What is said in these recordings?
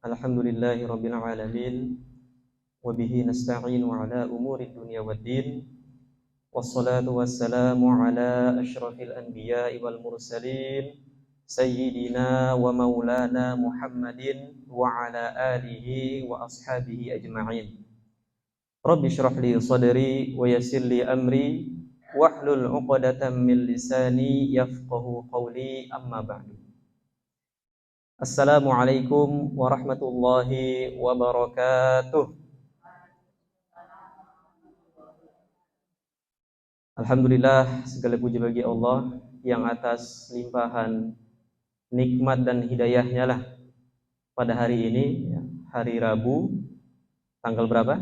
Alhamdulillahi rabbil alamin wa bihi nasta'inu ala umuri dunya waddin wassalatu wassalamu ala asyrafil anbiya'i wal mursalin sayyidina wa maulana Muhammadin wa ala alihi wa ashabihi ajma'in. Rabbi shrah li sadri wa yassir li amri wahlul 'uqdatam min lisani yafqahu qawli, amma ba'du. Assalamualaikum warahmatullahi wabarakatuh. Alhamdulillah, segala puji bagi Allah yang atas limpahan nikmat dan hidayahnya lah pada hari ini, hari Rabu, tanggal berapa?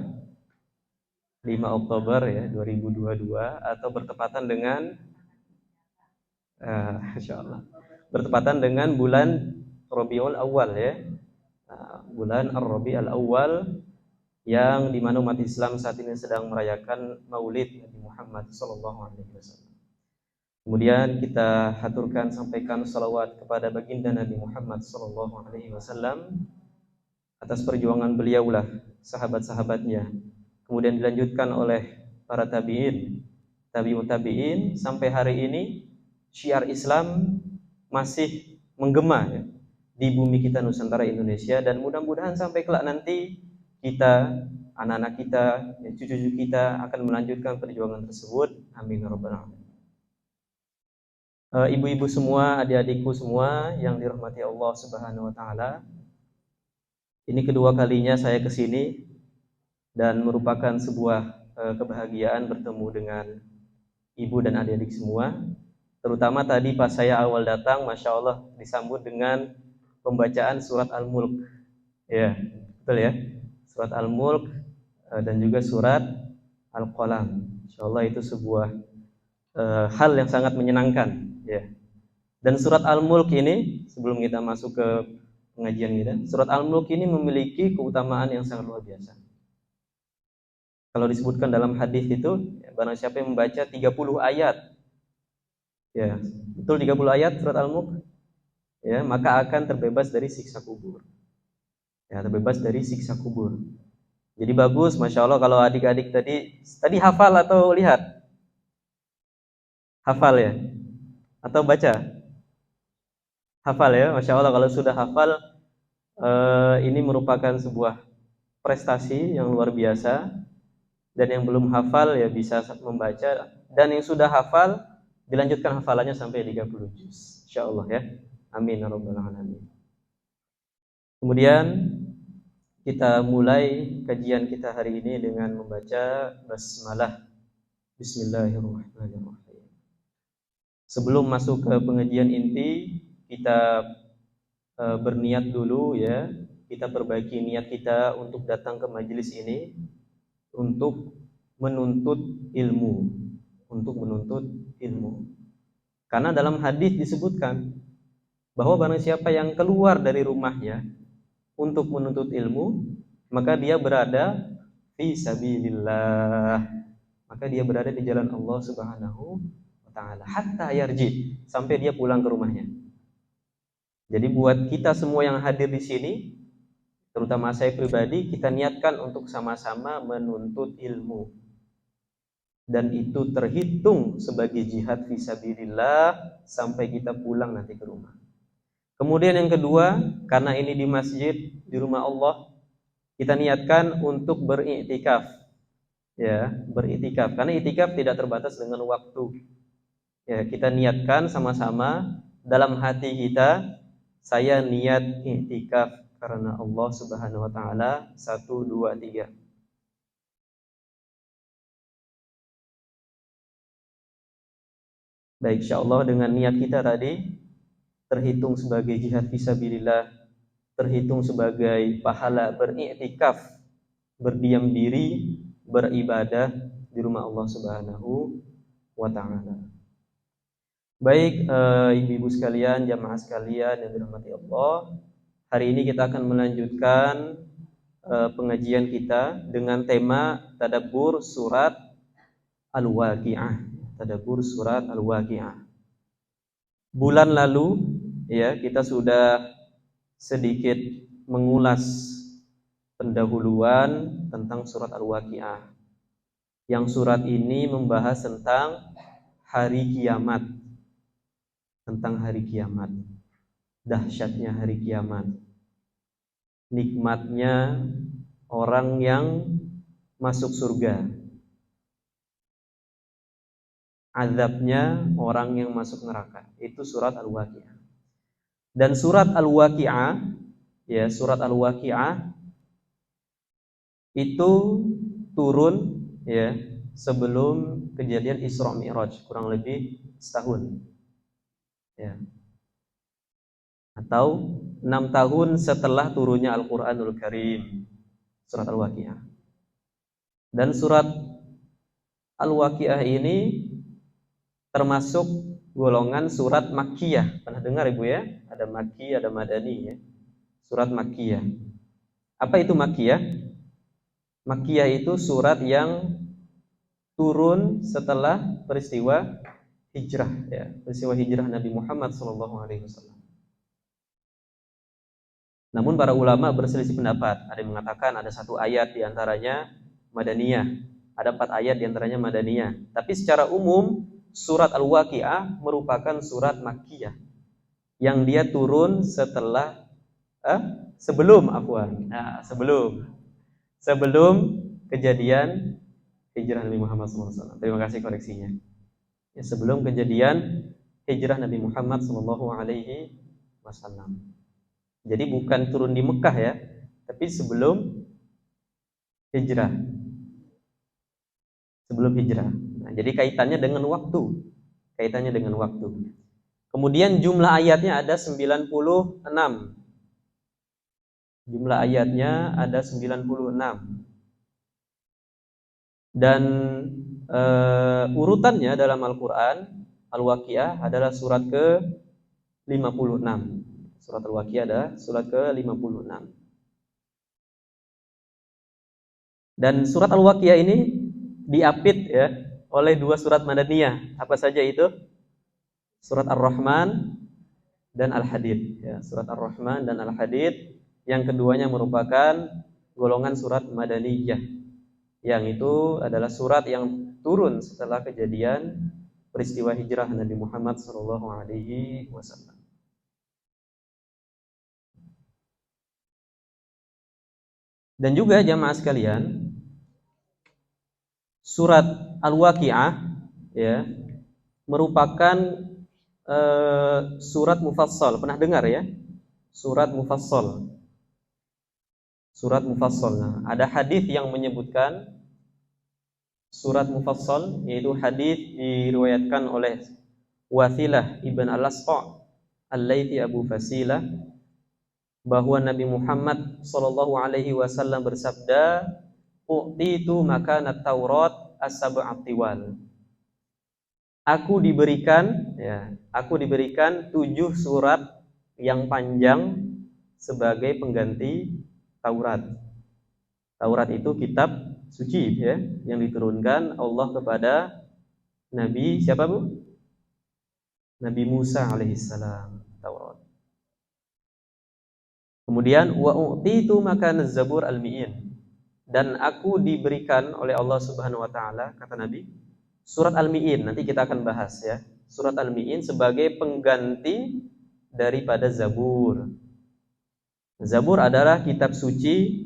5 Oktober ya, 2022, atau bertepatan dengan insyaallah bertepatan dengan bulan Rabiul Awal ya. Bulan Ar-Rabiul Awal yang dimana umat Islam saat ini sedang merayakan Maulid Nabi Muhammad SAW. Kemudian kita haturkan, sampaikan salawat kepada baginda Nabi Muhammad SAW atas perjuangan beliaulah, sahabat-sahabatnya. Kemudian dilanjutkan oleh para tabi'in, tabi'ut tabi'in, sampai hari ini syiar Islam masih menggema ya, di bumi kita Nusantara Indonesia, dan mudah-mudahan sampai kelak nanti kita, anak-anak kita, cucu-cucu kita akan melanjutkan perjuangan tersebut. Amin ya rabbal alamin. Ibu-ibu semua, adik-adikku semua yang dirahmati Allah Subhanahu wa taala. Ini kedua kalinya saya ke sini dan merupakan sebuah kebahagiaan bertemu dengan ibu dan adik-adik semua. Terutama tadi pas saya awal datang, Masya Allah disambut dengan pembacaan surat Al-Mulk. Ya, betul ya. Surat Al-Mulk dan juga surat Al-Qalam. Insyaallah itu sebuah hal yang sangat menyenangkan ya. Dan surat Al-Mulk ini, sebelum kita masuk ke pengajian kita, surat Al-Mulk ini memiliki keutamaan yang sangat luar biasa. Kalau disebutkan dalam hadis itu, ya, barang siapa yang membaca 30 ayat, ya, betul 30 ayat surat Al-Mulk, ya, maka akan terbebas dari siksa kubur. Ya, terbebas dari siksa kubur. Jadi bagus, Masya Allah, kalau adik-adik tadi hafal atau lihat? Hafal ya? Atau baca? Hafal ya, Masya Allah, kalau sudah hafal, ini merupakan sebuah prestasi yang luar biasa. Dan yang belum hafal ya bisa membaca, dan yang sudah hafal dilanjutkan hafalannya sampai 30 juz. Insyaallah ya. Amin ya rabbal alamin. Kemudian kita mulai kajian kita hari ini dengan membaca basmalah. Bismillahirrahmanirrahim. Sebelum masuk ke pengajian inti, kita berniat dulu ya. Kita perbaiki niat kita untuk datang ke majelis ini untuk menuntut ilmu, Karena dalam hadis disebutkan bahwa barang siapa yang keluar dari rumahnya untuk menuntut ilmu, maka dia berada fi sabilillah, maka dia berada di jalan Allah Subhanahu wa taala hatta yarji, sampai dia pulang ke rumahnya. Jadi buat kita semua yang hadir di sini, terutama saya pribadi, kita niatkan untuk sama-sama menuntut ilmu. Dan itu terhitung sebagai jihad fisabilillah sampai kita pulang nanti ke rumah. Kemudian yang kedua, karena ini di masjid, di rumah Allah, kita niatkan untuk beriktikaf. Ya, beriktikaf. Karena iktikaf tidak terbatas dengan waktu. Ya, kita niatkan sama-sama dalam hati kita, saya niat iktikaf karena Allah Subhanahu wa taala. 1, 2, 3. Baik, insyaallah dengan niat kita tadi terhitung sebagai jihad fisabilillah, terhitung sebagai pahala beriktikaf, berdiam diri, beribadah di rumah Allah Subhanahu wa taala. Baik, ibu-ibu sekalian, jamaah sekalian yang dirahmati Allah, hari ini kita akan melanjutkan pengajian kita dengan tema tadabbur surat Al-Waqi'ah. Tadabbur surat Al-Waqi'ah. Bulan lalu ya kita sudah sedikit mengulas pendahuluan tentang surat Al-Waqiah. Yang surat ini membahas tentang hari kiamat. Tentang hari kiamat. Dahsyatnya hari kiamat. Nikmatnya orang yang masuk surga. Azabnya orang yang masuk neraka. Itu surat Al-Waqiah. Dan surat Al-Waqiah, ya, surat Al-Waqiah itu turun, ya, sebelum kejadian Isra Mi'raj, kurang lebih setahun, ya, atau 6 tahun setelah turunnya Al-Quranul Karim, surat Al-Waqiah. Dan surat Al-Waqiah ini termasuk golongan surat Makkiyah. Pernah dengar Ibu ya? Ada Makki, ada Madani ya. Surat Makkiyah. Apa itu Makkiyah? Makkiyah itu surat yang turun setelah peristiwa hijrah, ya, peristiwa hijrah Nabi Muhammad SAW. Namun para ulama berselisih pendapat. Ada yang mengatakan ada 1 ayat diantaranya Madaniyah, ada 4 ayat diantaranya Madaniyah. Tapi secara umum surat Al-Waqiah merupakan surat Makkiyah yang dia turun setelah sebelum kejadian hijrah Nabi Muhammad SAW. Terima kasih koreksinya. Ya, sebelum kejadian hijrah Nabi Muhammad SAW. Jadi bukan turun di Mekah ya, tapi sebelum hijrah. Sebelum hijrah. Nah, jadi kaitannya dengan waktu. Kemudian jumlah ayatnya ada 96. Jumlah ayatnya ada 96. Dan urutannya dalam Al-Quran, Al-Waqiah adalah surat ke-56. Surat Al-Waqiah adalah surat ke-56. Dan surat Al-Waqiah ini diapit ya oleh 2 surat Madaniyah. Apa saja itu? Surat Ar-Rahman dan Al-Hadid. Ya, surat Ar-Rahman dan Al-Hadid. Yang keduanya merupakan golongan surat Madaniyah. Yang itu adalah surat yang turun setelah kejadian peristiwa hijrah Nabi Muhammad SAW. Dan juga jamaah sekalian, surat Al-Waqiah ya merupakan surat mufassal. Pernah dengar ya? Surat mufassal. Surat mufassal. Nah, ada hadis yang menyebutkan surat mufassal, yaitu hadis diriwayatkan oleh Wathilah ibn al-Asqa' Al-Laythi Abu Fasilah, bahwa Nabi Muhammad SAW bersabda, "U'titu makanat Taurat as-sab'at tiwal." Aku diberikan 7 surat yang panjang sebagai pengganti Taurat. Taurat itu kitab suci ya, yang diturunkan Allah kepada Nabi siapa Bu? Nabi Musa alaihissalam, Taurat. Kemudian wa u'titu makanaz zabur al-mi'in. Dan aku diberikan oleh Allah Subhanahu wa taala, kata Nabi, surat Al-Mi'in. Nanti kita akan bahas ya. Surat Al-Mi'in sebagai pengganti daripada Zabur. Zabur adalah kitab suci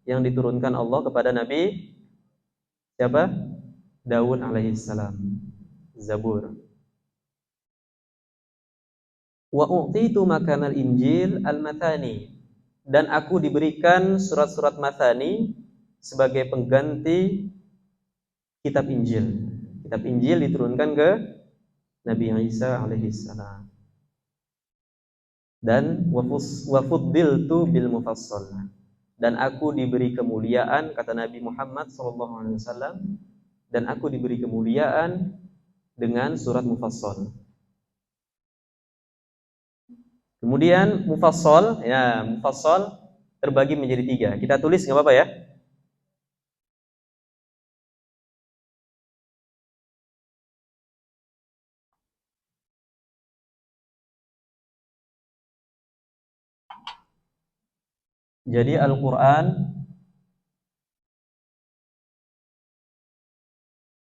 yang diturunkan Allah kepada Nabi siapa? Daud alaihissalam. Zabur. Wa u'titu makanal Injil al-Mathani. Dan aku diberikan surat-surat Mathani sebagai pengganti kitab Injil. Kitab Injil diturunkan ke Nabi Isa alaihissalam. Dan wa fuddiltu bil mufassal. Dan aku diberi kemuliaan, kata Nabi Muhammad SAW, dan aku diberi kemuliaan dengan surat mufassal. Kemudian mufassal terbagi menjadi 3. Kita tulis nggak apa-apa ya? Jadi Al-Quran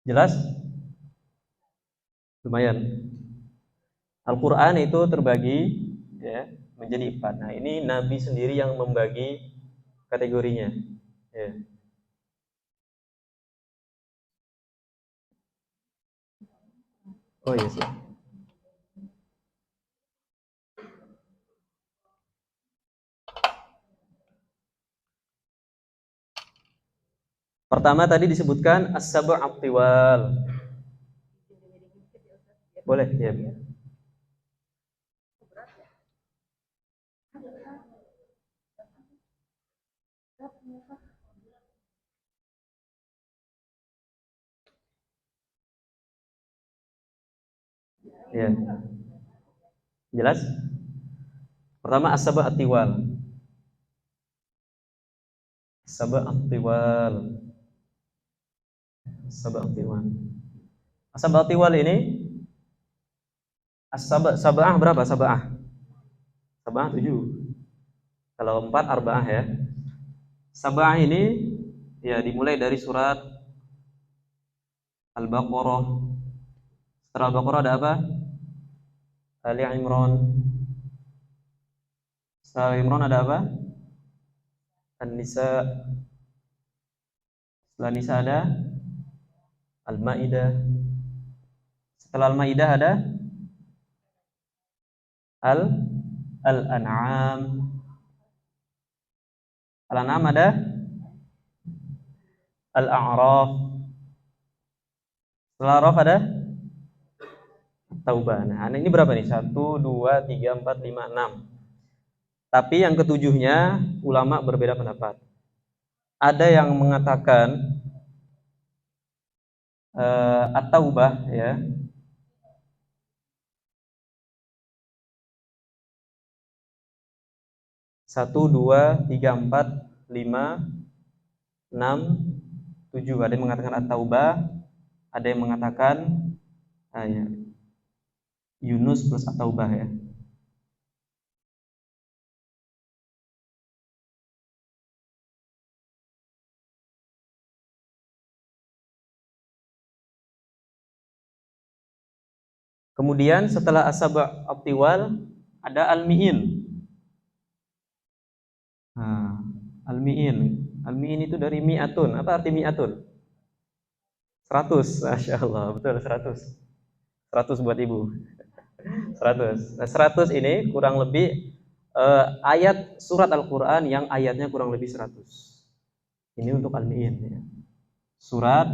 jelas? Lumayan. Al-Quran itu terbagi ya, menjadi 4. Nah, ini Nabi sendiri yang membagi kategorinya. Ya. Oh iya sih. Pertama tadi disebutkan as-sab'u at-tiwal. Boleh, ya. Ya. Jelas? Pertama as-sab'u at-tiwal. As-sab'u at-tiwal. As-sab'u at-tiwal. As-sab'u at-tiwal ini sab'ah berapa? Sab'ah. Sab'ah 7. Kalau 4 arba'ah ya. Sab'ah ini ya dimulai dari surat Al-Baqarah. Setelah Al-Baqarah ada apa? Ali Imran. Setelah Imran ada apa? An-Nisa. Setelah Nisa ada Al-Maidah. Setelah Al-Maidah ada Al-An'am. Al-An'am ada Al-A'raf. Setelah A'raf ada Taubah. Nah, ini berapa nih? 1, 2, 3, 4, 5, 6. Tapi yang ketujuhnya ulama berbeda pendapat. Ada yang mengatakan At-Taubah ya. Satu, dua, tiga, empat, lima, 6, 7. Ada yang mengatakan At-Taubah, ada yang mengatakan ya, Yunus plus At-Taubah ya. Kemudian setelah As-Sab' At-Tiwal ada Al-Mi'in. Nah, Al-Mi'in. Al-Mi'in itu dari mi'atun. Apa arti mi'atun? 100. Masya Allah, betul 100. 100 buat ibu. 100. Nah, 100 ini kurang lebih ayat surat Al-Quran yang ayatnya kurang lebih 100. Ini untuk Al-Mi'in ya. Surat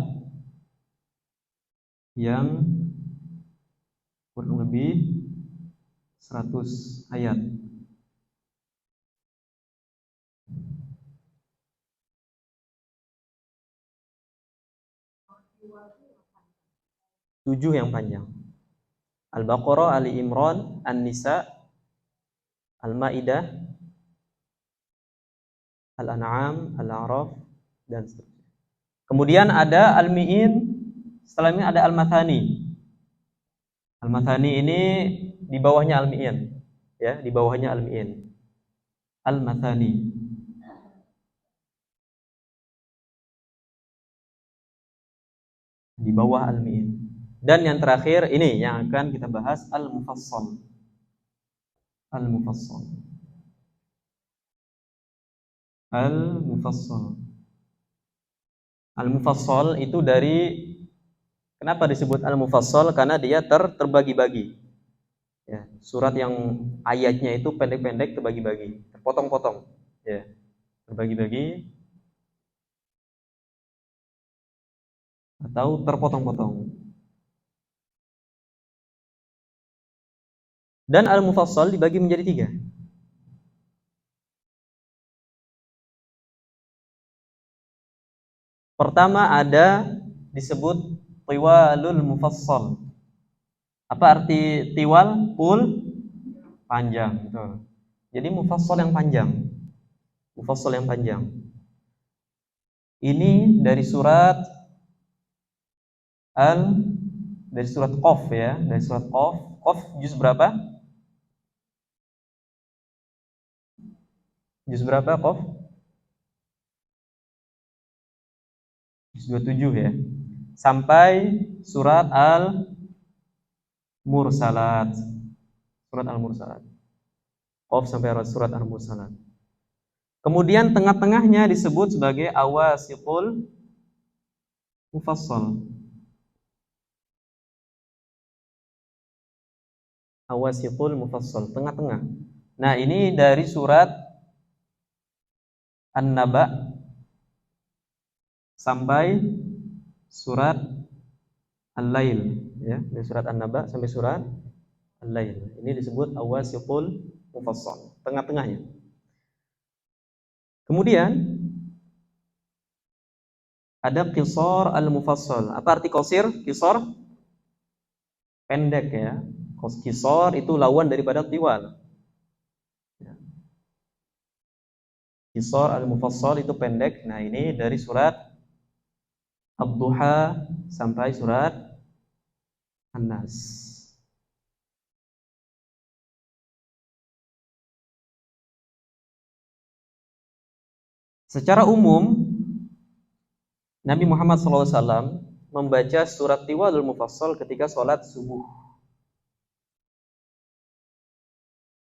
yang kurang lebih 100 ayat. Tujuh yang panjang. Al-Baqarah, Ali Imran, An-Nisa, Al-Maidah, Al-An'am, Al-A'raf, dan seterusnya. Kemudian ada Al-Mi'in, setelah ini ada Al-Mathani. Al-Mathani ini di bawahnya Al-Mi'in, ya, di bawahnya Al-Mi'in. Al-Mathani. Di bawah Al-Mi'in. Dan yang terakhir ini yang akan kita bahas Al-Mufassal. Al-Mufassal. Al-Mufassal. Al-Mufassal itu dari, kenapa disebut Al-Mufassal? Karena dia terbagi-bagi. Ya, surat yang ayatnya itu pendek-pendek terbagi-bagi, terpotong-potong, ya, terbagi-bagi atau terpotong-potong. Dan Al-Mufassal dibagi menjadi 3. Pertama ada disebut Tiwalul Mufassal. Apa arti tiwal? Panjang, betul. Jadi mufassal yang panjang. Mufassal yang panjang. Ini dari surat dari surat Qaf ya, dari surat Qaf. Qaf juz berapa? Juz berapa, Qaf? Juz 27 ya. Sampai surat Al-Mursalat. Surat Al-Mursalat. Qaf sampai surat Al-Mursalat. Kemudian tengah-tengahnya disebut sebagai awasiqul mufassal. Awasiqul mufassal, tengah-tengah. Nah, ini dari surat An-Naba sampai surat Al-Lail ya, dari surat An-Naba sampai surat Al-Lail. Ini disebut awasiqul mufassal, tengah-tengahnya. Kemudian ada qisar al-mufassal. Apa arti qasir? Qisar pendek ya. Qisar itu lawan daripada tiwal. Qisar al-mufassal itu pendek. Nah, ini dari surat Ad-Duha sampai surat An-Nas. Secara umum Nabi Muhammad SAW membaca surat Tiwalul Mufassal ketika sholat subuh.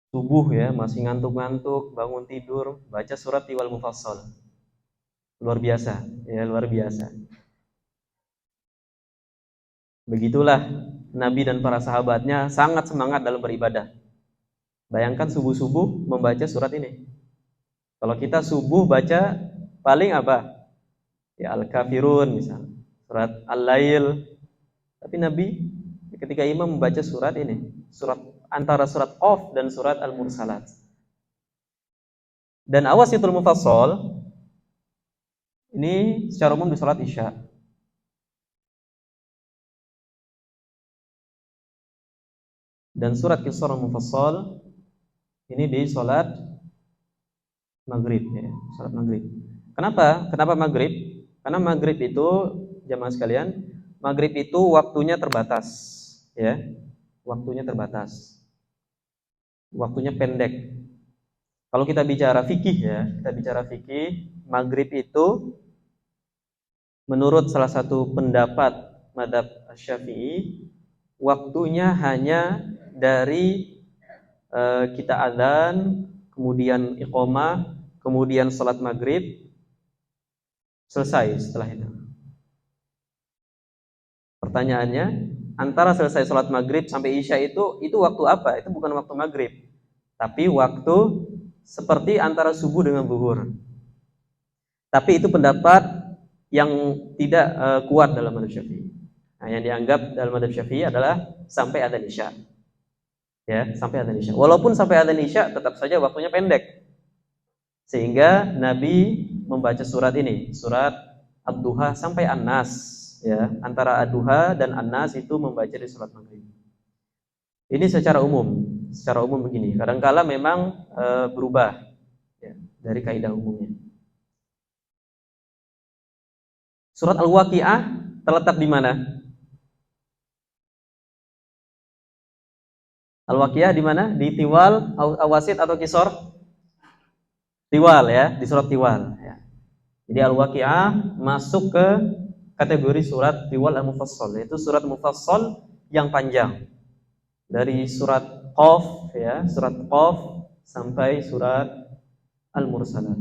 Subuh ya, masih ngantuk-ngantuk, bangun tidur, baca surat Tiwal Mufassal. Luar biasa, ya luar biasa. Begitulah Nabi dan para sahabatnya sangat semangat dalam beribadah. Bayangkan subuh-subuh membaca surat ini. Kalau kita subuh baca paling apa? Ya Al-Kafirun misalnya, surat Al-Lail. Tapi Nabi ketika imam membaca surat ini, surat antara surat Qaf dan surat Al-Mursalat. Dan awasitul mufassal ini secara umum di salat Isya. Dan surat Qisar al-Mufassal ini di salat Maghrib ya, salat Maghrib. Kenapa? Kenapa Maghrib? Karena Maghrib itu jamaah sekalian, Maghrib itu waktunya terbatas ya. Waktunya terbatas. Waktunya pendek. Kalau kita bicara fikih ya, Maghrib itu menurut salah satu pendapat mazhab Syafi'i, waktunya hanya dari kita adzan, kemudian iqamah, kemudian salat Maghrib, selesai setelah itu. Pertanyaannya, antara selesai salat Maghrib sampai Isya itu waktu apa? Itu bukan waktu Maghrib, tapi waktu seperti antara subuh dengan zuhur. Tapi itu pendapat yang tidak kuat dalam mazhab Syafi'i. Nah, yang dianggap dalam mazhab Syafi'i adalah sampai adzan Isya. Ya, sampai adzan Isya. Walaupun sampai adzan Isya tetap saja waktunya pendek. Sehingga Nabi membaca surat ini, surat Ad-Duha sampai An-Nas, ya. Antara Ad-Duha dan An-Nas itu membaca di surat Maghrib. Ini secara umum begini. Kadang-kala memang berubah ya, dari kaidah umumnya. Surat Al-Waqiah terletak di mana? Al-Waqiah di mana? Di Tiwal, Awasid atau Qisar? Tiwal ya, di surat Tiwal ya. Jadi Al-Waqiah masuk ke kategori surat Tiwal Al-Mufassal, yaitu surat Mufassal yang panjang. Dari surat Qaf ya, surat Qaf sampai surat Al-Mursalat.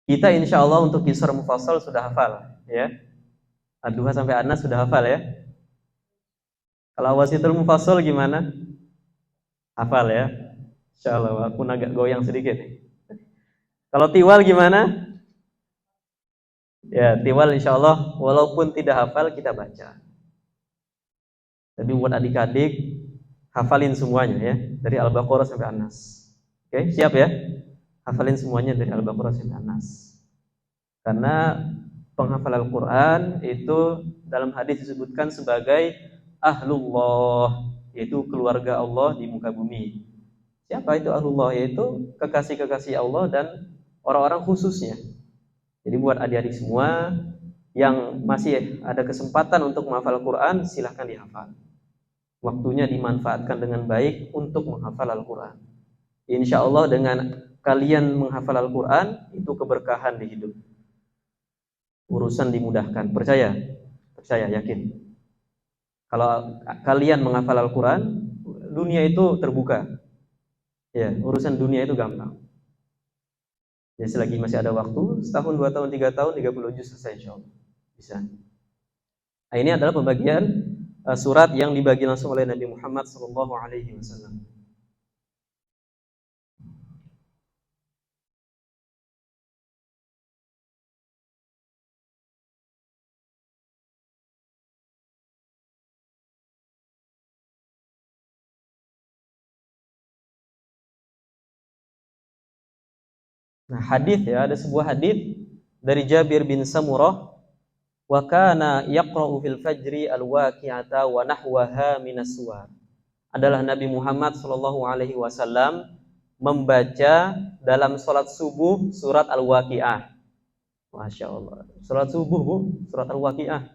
Kita insya Allah untuk Qisar Mufassal sudah hafal ya. Ad-Duha sampai An-Nas sudah hafal ya. Kalau Awasitul Mufassal gimana? Hafal ya. Insyaallah, aku agak goyang sedikit. Kalau Tiwal gimana? Ya, Tiwal insyaallah walaupun tidak hafal kita baca. Tapi buat adik-adik hafalin semuanya ya, dari Al-Baqarah sampai An-Nas. Oke, siap ya? Hafalin semuanya dari Al-Baqarah sampai An-Nas. Karena penghafal Al-Qur'an itu dalam hadis disebutkan sebagai ahlullah, yaitu keluarga Allah di muka bumi. Siapa itu ahlullah? Yaitu kekasih-kekasih Allah dan orang-orang khususnya. Jadi buat adik-adik semua yang masih ada kesempatan untuk menghafal Al-Quran, silahkan dihafal. Waktunya dimanfaatkan dengan baik untuk menghafal Al-Quran. Insya Allah dengan kalian menghafal Al-Quran itu keberkahan di hidup. Urusan dimudahkan. Percaya, yakin. Kalau kalian menghafal Al-Quran, dunia itu terbuka. Ya, urusan dunia itu gampang. Ya, selagi masih ada waktu, setahun, 2 tahun, 3 tahun, 30 juz selesai insya Allah. Bisa. Nah, ini adalah pembagian surat yang dibagi langsung oleh Nabi Muhammad SAW. Nah, hadis ya, ada sebuah hadis dari Jabir bin Samurah, wa kana yaqra'u fil fajri al-waqi'ata wa nahwaha minas suwar. Adalah Nabi Muhammad sallallahu alaihi wasallam membaca dalam salat subuh surat Al-Waqi'ah. Masya Allah. Salat subuh, Bu, surat Al-Waqi'ah.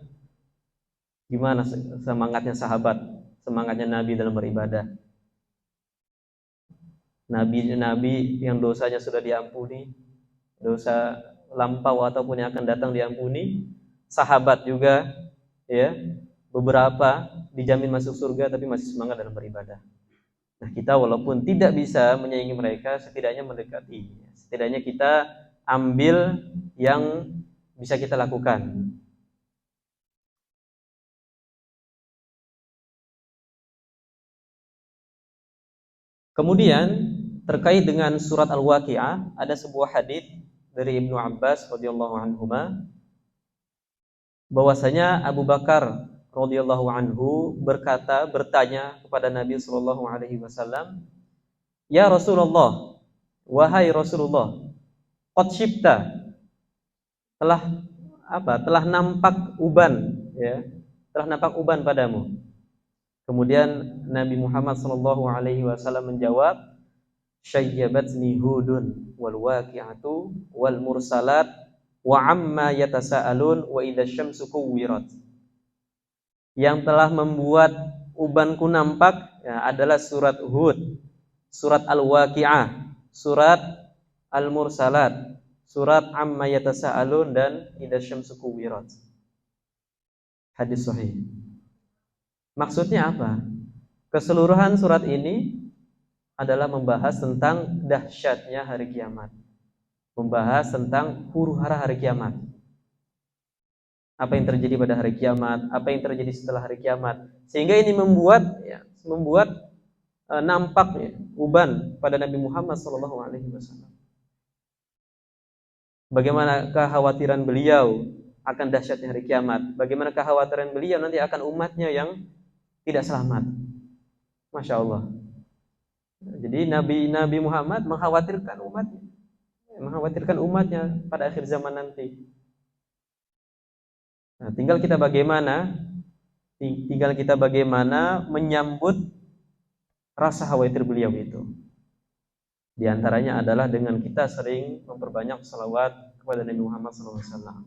Gimana semangatnya sahabat, semangatnya Nabi dalam beribadah? Nabi yang dosanya sudah diampuni, dosa lampau ataupun yang akan datang diampuni, sahabat juga ya, beberapa dijamin masuk surga tapi masih semangat dalam beribadah. Nah, kita walaupun tidak bisa menyaingi mereka, setidaknya mendekati. Setidaknya kita ambil yang bisa kita lakukan. Kemudian terkait dengan surat Al-Waqi'ah, ada sebuah hadis dari Ibnu Abbas radhiyallahu anhuma bahwasanya Abu Bakar radhiyallahu anhu bertanya kepada Nabi sallallahu alaihi wasallam, "Ya Rasulullah, wahai Rasulullah, qad syibta, telah nampak uban, ya, telah nampak uban padamu." Kemudian Nabi Muhammad sallallahu alaihi wasallam menjawab, "Syayyabatni Hudun wal waqi'atu wal mursalat wa amma yatasaalun wa idza syamsu kuwirat." Yang telah membuat ubanku nampak ya, adalah surat Hud, surat Al-Waqi'ah, surat Al-Mursalat, surat Amma Yatasaalun, dan idza syamsu kuwirat. Hadis sahih. Maksudnya apa? Keseluruhan surat ini adalah membahas tentang dahsyatnya hari kiamat, membahas tentang huru-hara hari kiamat. Apa yang terjadi pada hari kiamat, apa yang terjadi setelah hari kiamat, sehingga ini membuat nampaknya uban pada Nabi Muhammad SAW. Bagaimana kekhawatiran beliau akan dahsyatnya hari kiamat, bagaimana kekhawatiran beliau nanti akan umatnya yang tidak selamat. Masya Allah. Jadi Nabi Muhammad mengkhawatirkan umatnya pada akhir zaman nanti. Nah, tinggal kita bagaimana menyambut rasa khawatir beliau itu. Di antaranya adalah dengan kita sering memperbanyak salawat kepada Nabi Muhammad SAW,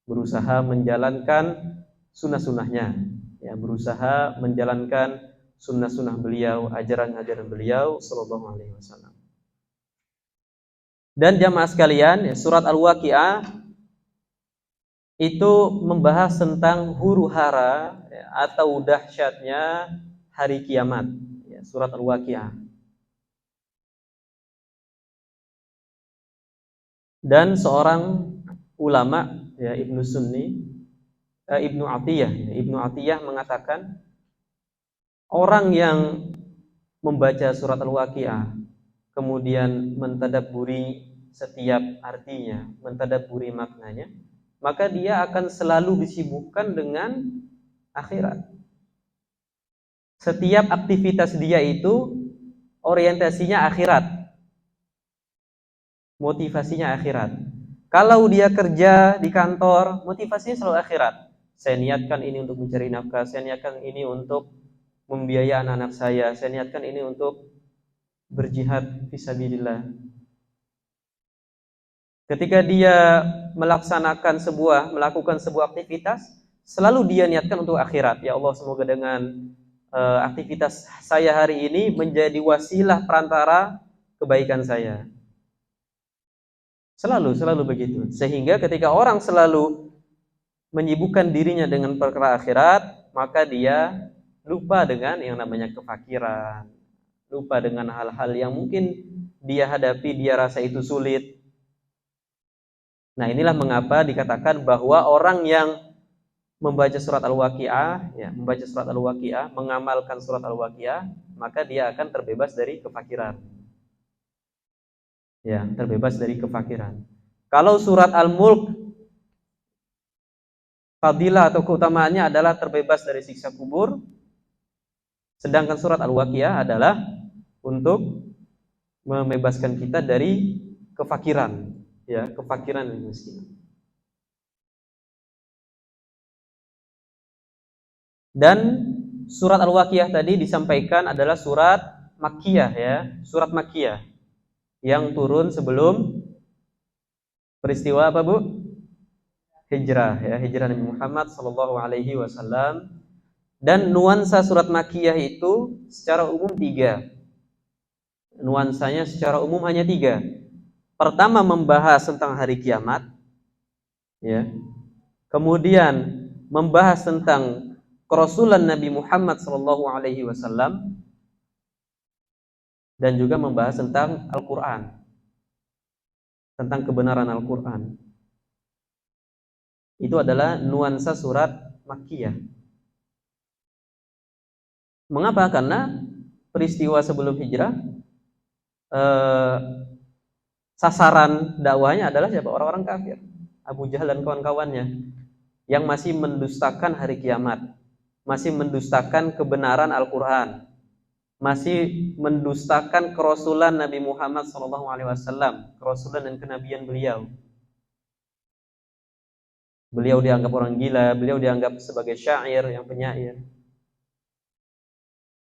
berusaha menjalankan sunnah-sunnahnya, ya, berusaha menjalankan sunnah-sunnah beliau, ajaran-ajaran beliau Sallallahu Alaihi Wasallam. Dan jamaah sekalian, ya, surat Al-Waqi'ah itu membahas tentang huru-hara, ya, atau dahsyatnya hari kiamat, ya, surat Al-Waqi'ah. Dan seorang ulama, ya, Ibnu Atiyah mengatakan, orang yang membaca surat Al-Waqi'ah kemudian mentadabburi setiap artinya, mentadabburi maknanya, maka dia akan selalu disibukkan dengan akhirat. Setiap aktivitas dia itu orientasinya akhirat, motivasinya akhirat. Kalau dia kerja di kantor, motivasinya selalu akhirat. Saya niatkan ini untuk mencari nafkah, saya niatkan ini untuk membiayai anak-anak saya niatkan ini untuk berjihad fisabilillah. Ketika dia melakukan sebuah aktivitas, selalu dia niatkan untuk akhirat. Ya Allah, semoga dengan aktivitas saya hari ini menjadi wasilah perantara kebaikan saya. Selalu begitu. Sehingga ketika orang selalu menyibukkan dirinya dengan perkara akhirat, maka dia lupa dengan yang namanya kefakiran, lupa dengan hal-hal yang mungkin dia hadapi, dia rasa itu sulit. Nah, inilah mengapa dikatakan bahwa orang yang membaca surat Al-Waqiah, ya, mengamalkan surat Al-Waqiah, maka dia akan terbebas dari kefakiran. Ya, terbebas dari kefakiran. Kalau surat Al-Mulk, fadilah atau keutamaannya adalah terbebas dari siksa kubur, sedangkan surat Al-Waqiah adalah untuk membebaskan kita dari kefakiran, ya, kefakiran dan kemiskinan. Dan surat Al-Waqiah tadi disampaikan adalah surat Makkiyah, ya, surat Makkiyah yang turun sebelum peristiwa apa, Bu? Hijrah, ya, hijrah Nabi Muhammad sallallahu alaihi wasallam. Dan nuansa surat Makkiyah itu secara umum 3. Nuansanya secara umum hanya 3. Pertama, membahas tentang hari kiamat, ya. Kemudian membahas tentang kerasulan Nabi Muhammad sallallahu alaihi wasallam, dan juga membahas tentang Al-Qur'an, tentang kebenaran Al-Qur'an. Itu adalah nuansa surat Makkiyah. Mengapa? Karena peristiwa sebelum hijrah, sasaran dakwahnya adalah siapa? Orang-orang kafir, Abu Jahal dan kawan-kawannya, yang masih mendustakan hari kiamat, masih mendustakan kebenaran Al-Quran, masih mendustakan kerasulan Nabi Muhammad SAW, kerasulan dan kenabian beliau. Beliau dianggap orang gila, beliau dianggap sebagai syair, yang penyair.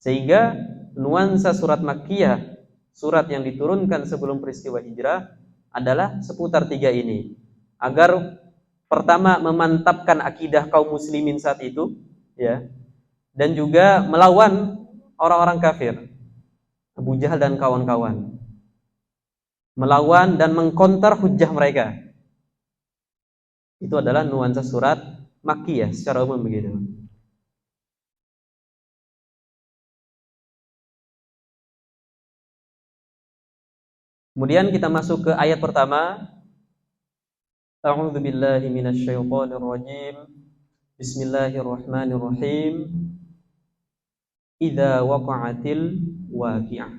Sehingga nuansa surat Makkiyah, surat yang diturunkan sebelum peristiwa hijrah, adalah seputar 3 ini. Agar pertama memantapkan akidah kaum muslimin saat itu, ya, dan juga melawan orang-orang kafir, Abu Jahal dan kawan-kawan. Melawan dan mengkonter hujjah mereka. Itu adalah nuansa surat Makkiyah secara umum begitu. Kemudian kita masuk ke ayat pertama. A'udzu billahi minasyaitonir rajim. Bismillahirrahmanirrahim. Idza waqa'atil waqi'ah.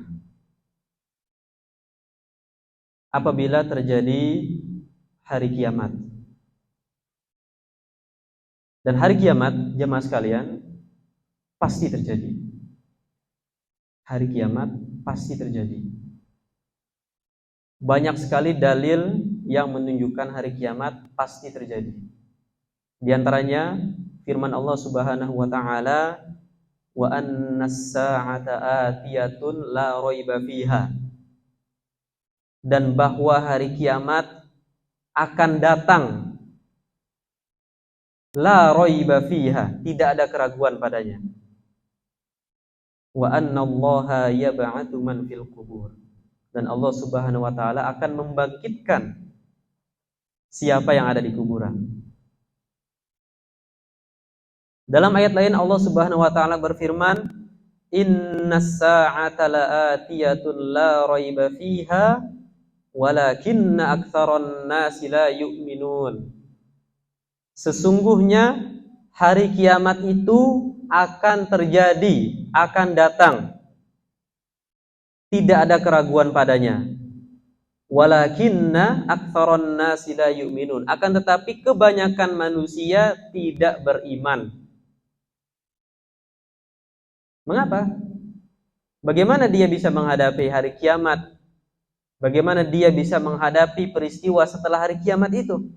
Apabila terjadi hari kiamat. Dan hari kiamat, jemaah sekalian, pasti terjadi. Hari kiamat pasti terjadi. Banyak sekali dalil yang menunjukkan hari kiamat pasti terjadi. Di antaranya firman Allah Subhanahu wa taala, wa annas sa'ata atiyatun la raiba fiha. Dan bahwa hari kiamat akan datang, la raiba fiha, tidak ada keraguan padanya. Wa annallaha yab'atsu man fil qubur. Dan Allah Subhanahu wa taala akan membangkitkan siapa yang ada di kuburan. Dalam ayat lain Allah Subhanahu wa taala berfirman, innas sa'ata la'atiyatun la raiba fiha walakinna aktsaran nasi la yu'minun. Sesungguhnya hari kiamat itu akan terjadi, akan datang. Tidak ada keraguan padanya. Walakinna aktsaran nasi la yu'minun. Akan tetapi kebanyakan manusia tidak beriman. Mengapa? Bagaimana dia bisa menghadapi hari kiamat? Bagaimana dia bisa menghadapi peristiwa setelah hari kiamat itu?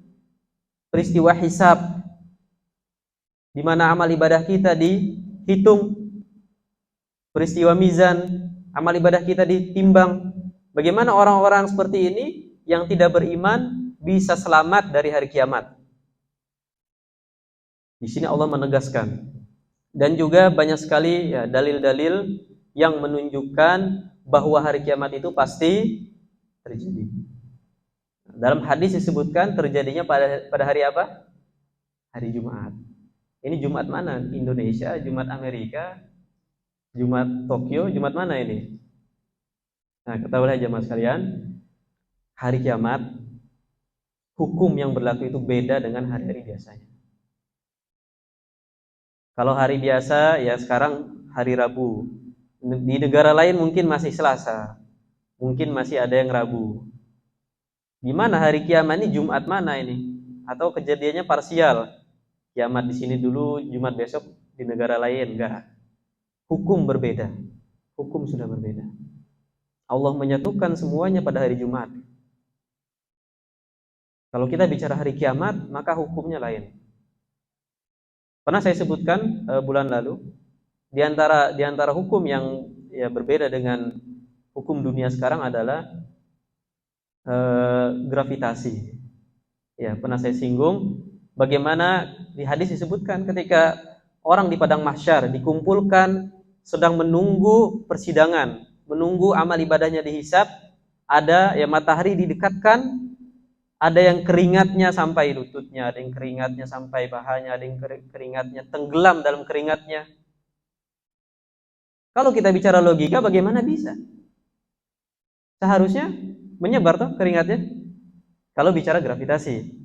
Peristiwa hisab, di mana amal ibadah kita dihitung. Peristiwa mizan, amal ibadah kita ditimbang. Bagaimana orang-orang seperti ini yang tidak beriman bisa selamat dari hari kiamat? Di sini Allah menegaskan. Dan juga banyak sekali ya, dalil-dalil yang menunjukkan bahwa hari kiamat itu pasti terjadi. Dalam hadis disebutkan terjadinya pada hari apa? Hari Jumat. Ini Jumat mana? Indonesia, Jumat Amerika, Jumat Tokyo, Jumat mana ini? Nah, ketahuilah jemaah sekalian, hari kiamat hukum yang berlaku itu beda dengan hari-hari biasanya. Kalau hari biasa ya sekarang hari Rabu. Di negara lain mungkin masih Selasa. Mungkin masih ada yang Rabu. Gimana hari kiamat ini Jumat mana ini? Atau kejadiannya parsial? Kiamat di sini dulu, Jumat besok di negara lain, enggak. Hukum berbeda. Hukum sudah berbeda. Allah menyatukan semuanya pada hari Jumat. Kalau kita bicara hari kiamat, maka hukumnya lain. Pernah saya sebutkan bulan lalu, di antara hukum yang ya berbeda dengan hukum dunia sekarang adalah gravitasi. Ya, pernah saya singgung bagaimana di hadis disebutkan ketika orang di padang mahsyar dikumpulkan sedang menunggu persidangan, menunggu amal ibadahnya dihisab, ada ya matahari didekatkan, ada yang keringatnya sampai lututnya, ada yang keringatnya sampai pahanya, ada yang keringatnya tenggelam dalam keringatnya. Kalau kita bicara logika, bagaimana bisa? Seharusnya menyebar toh keringatnya. Kalau bicara gravitasi.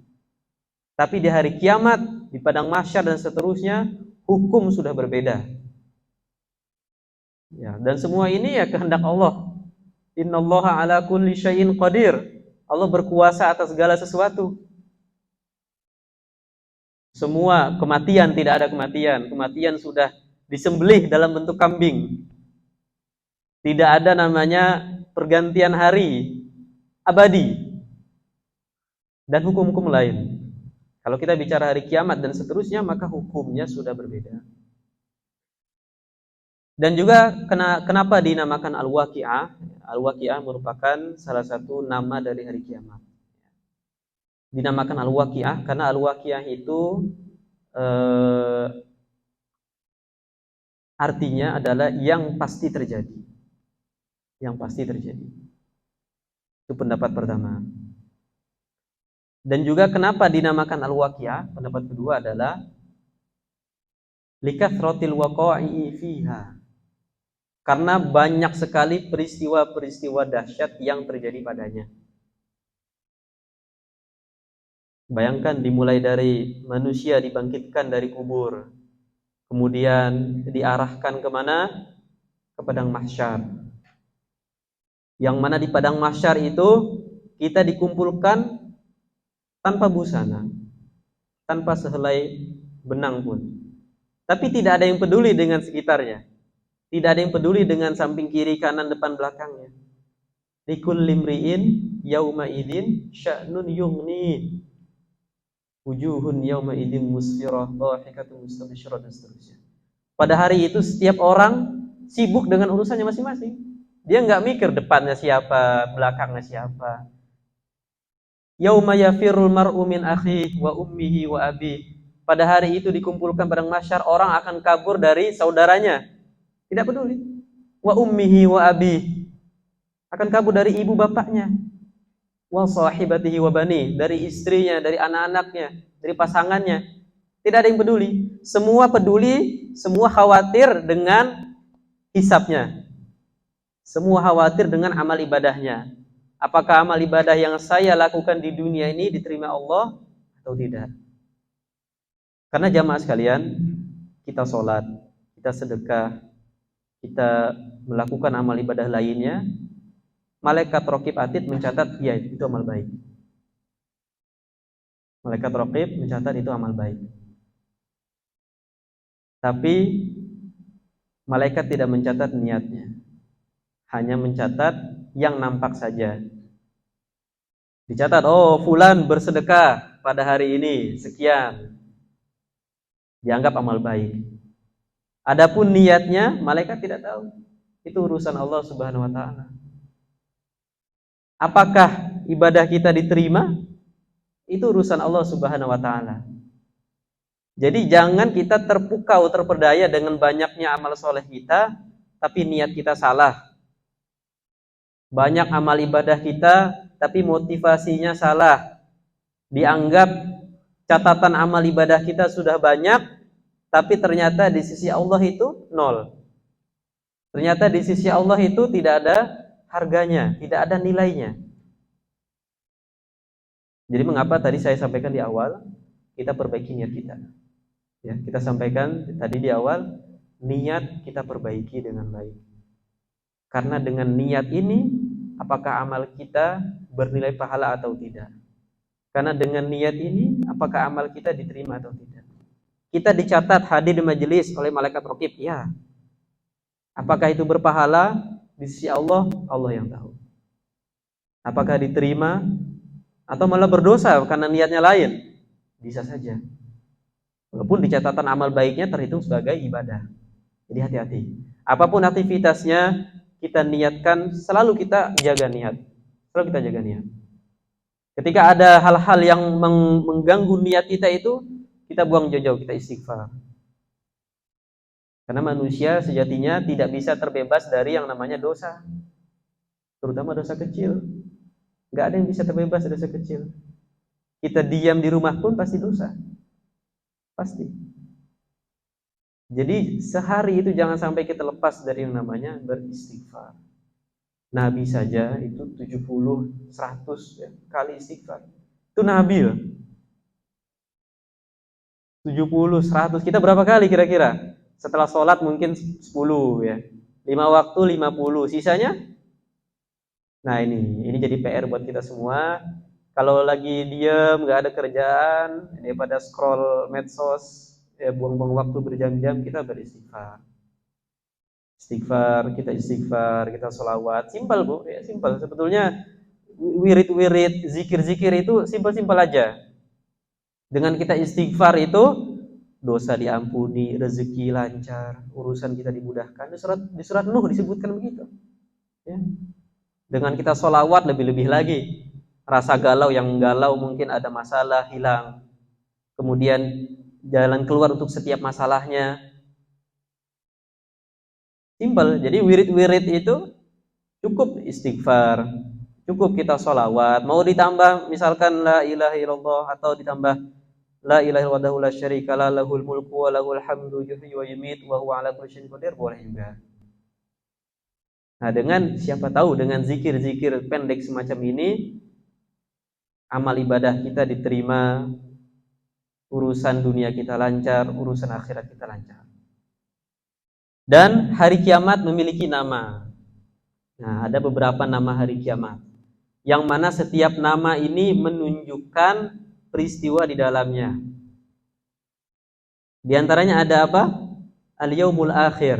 Tapi di hari kiamat, di padang mahsyar dan seterusnya, hukum sudah berbeda. Ya, dan semua ini ya kehendak Allah. Innallaha ala kulli syai'in qadir. Allah berkuasa atas segala sesuatu. Semua kematian tidak ada kematian. Kematian sudah disembelih dalam bentuk kambing. Tidak ada namanya pergantian hari abadi. Dan hukum-hukum lain. Kalau kita bicara hari kiamat dan seterusnya, maka hukumnya sudah berbeda. Dan juga kenapa dinamakan Al-Waqi'ah? Al-Waqi'ah merupakan salah satu nama dari hari kiamat. Dinamakan Al-Waqi'ah karena Al-Waqi'ah itu artinya adalah yang pasti terjadi. Yang pasti terjadi. Itu pendapat pertama. Dan juga kenapa dinamakan Al-Waqi'ah? Pendapat kedua adalah likathratil waqa'i fiha. Karena banyak sekali peristiwa-peristiwa dahsyat yang terjadi padanya. Bayangkan dimulai dari manusia dibangkitkan dari kubur, kemudian diarahkan kemana? Ke padang mahsyar. Yang mana di padang mahsyar itu kita dikumpulkan tanpa busana, tanpa sehelai benang pun. Tapi tidak ada yang peduli dengan sekitarnya. Tidak ada yang peduli dengan samping kiri, kanan, depan, belakangnya. Likulli imri'in yauma idzin sya'nun yughni. Wujuhun yauma idzin musfirah dhahikatun mustabsyirah dan seterusnya. Pada hari itu setiap orang sibuk dengan urusannya masing-masing. Dia enggak mikir depannya siapa, belakangnya siapa. Yauma yafirul mar'u min akhihi wa ummihi wa abihi. Pada hari itu dikumpulkan padang mahsyar, orang akan kabur dari saudaranya. Tidak peduli. Wa ummihi wa abihi. Akan kabur dari ibu bapaknya. Wa sahibatihi wa bani, dari istrinya, dari anak-anaknya, dari pasangannya. Tidak ada yang peduli. Semua peduli, semua khawatir dengan hisabnya. Semua khawatir dengan amal ibadahnya. Apakah amal ibadah yang saya lakukan di dunia ini diterima Allah atau tidak? Karena jamaah sekalian, kita sholat, kita sedekah, kita melakukan amal ibadah lainnya, malaikat raqib atid mencatat, ya itu amal baik. Malaikat raqib mencatat itu amal baik. Tapi malaikat tidak mencatat niatnya, hanya mencatat yang nampak saja. Dicatat, oh fulan bersedekah pada hari ini sekian, dianggap amal baik. Adapun niatnya malaikat tidak tahu. Itu urusan Allah Subhanahu wa taala. Apakah ibadah kita diterima? Itu urusan Allah Subhanahu wa taala. Jadi jangan kita terpukau, terperdaya dengan banyaknya amal soleh kita, tapi niat kita salah. Banyak amal ibadah kita, tapi motivasinya salah. Dianggap catatan amal ibadah kita sudah banyak, tapi ternyata di sisi Allah itu nol. Ternyata di sisi Allah itu tidak ada harganya, tidak ada nilainya. Jadi mengapa tadi saya sampaikan di awal, kita perbaiki niat kita. Ya, kita sampaikan tadi di awal, niat kita perbaiki dengan baik. Karena dengan niat ini, apakah amal kita bernilai pahala atau tidak? Karena dengan niat ini, apakah amal kita diterima atau tidak? Kita dicatat hadir di majelis oleh malaikat raqib, ya. Apakah itu berpahala? Di sisi Allah, Allah yang tahu. Apakah diterima atau malah berdosa karena niatnya lain? Bisa saja. Walaupun di catatan amal baiknya terhitung sebagai ibadah. Jadi hati-hati. Apapun aktivitasnya, kita niatkan, selalu kita jaga niat. Selalu kita jaga niat. Ketika ada hal-hal yang mengganggu niat kita itu, kita buang jauh-jauh, kita istighfar. Karena manusia sejatinya tidak bisa terbebas dari yang namanya dosa. Terutama dosa kecil. Nggak ada yang bisa terbebas dari dosa kecil. Kita diam di rumah pun pasti dosa. Pasti. Jadi sehari itu jangan sampai kita lepas dari yang namanya beristighfar. Nabi saja itu 70, 100 ya, kali istighfar. Itu Nabi loh. 70, 100. Kita berapa kali kira-kira? Setelah sholat mungkin 10 ya. 5 waktu 50. Sisanya? Nah ini jadi PR buat kita semua. Kalau lagi diem, gak ada kerjaan, daripada scroll medsos, ya buang-buang waktu berjam-jam, kita beristighfar. Istighfar, kita sholawat. Simpel bu, ya simpel. Sebetulnya wirid-wirid, zikir-zikir itu simpel-simpel aja. Dengan kita istighfar itu, dosa diampuni, rezeki lancar, urusan kita dimudahkan. Di surat Nuh disebutkan begitu. Ya. Dengan kita sholawat lebih-lebih lagi. Rasa galau yang galau mungkin ada masalah hilang. Kemudian jalan keluar untuk setiap masalahnya. Simpel. Jadi wirid-wirid itu cukup istighfar, cukup kita sholawat. Mau ditambah misalkan la ilaha illallah atau ditambah la ilaha illallah la syarika la lahul mulku wa lahul hamdu yuhyi wa yumiit wa huwa ala kulli syai'in qadir, boleh juga. Nah, dengan siapa tahu dengan zikir-zikir pendek semacam ini amal ibadah kita diterima, urusan dunia kita lancar, urusan akhirat kita lancar. Dan hari kiamat memiliki nama. Nah, ada beberapa nama hari kiamat. Yang mana setiap nama ini menunjukkan peristiwa di dalamnya. Di antaranya ada apa? Al-Yaumul Akhir.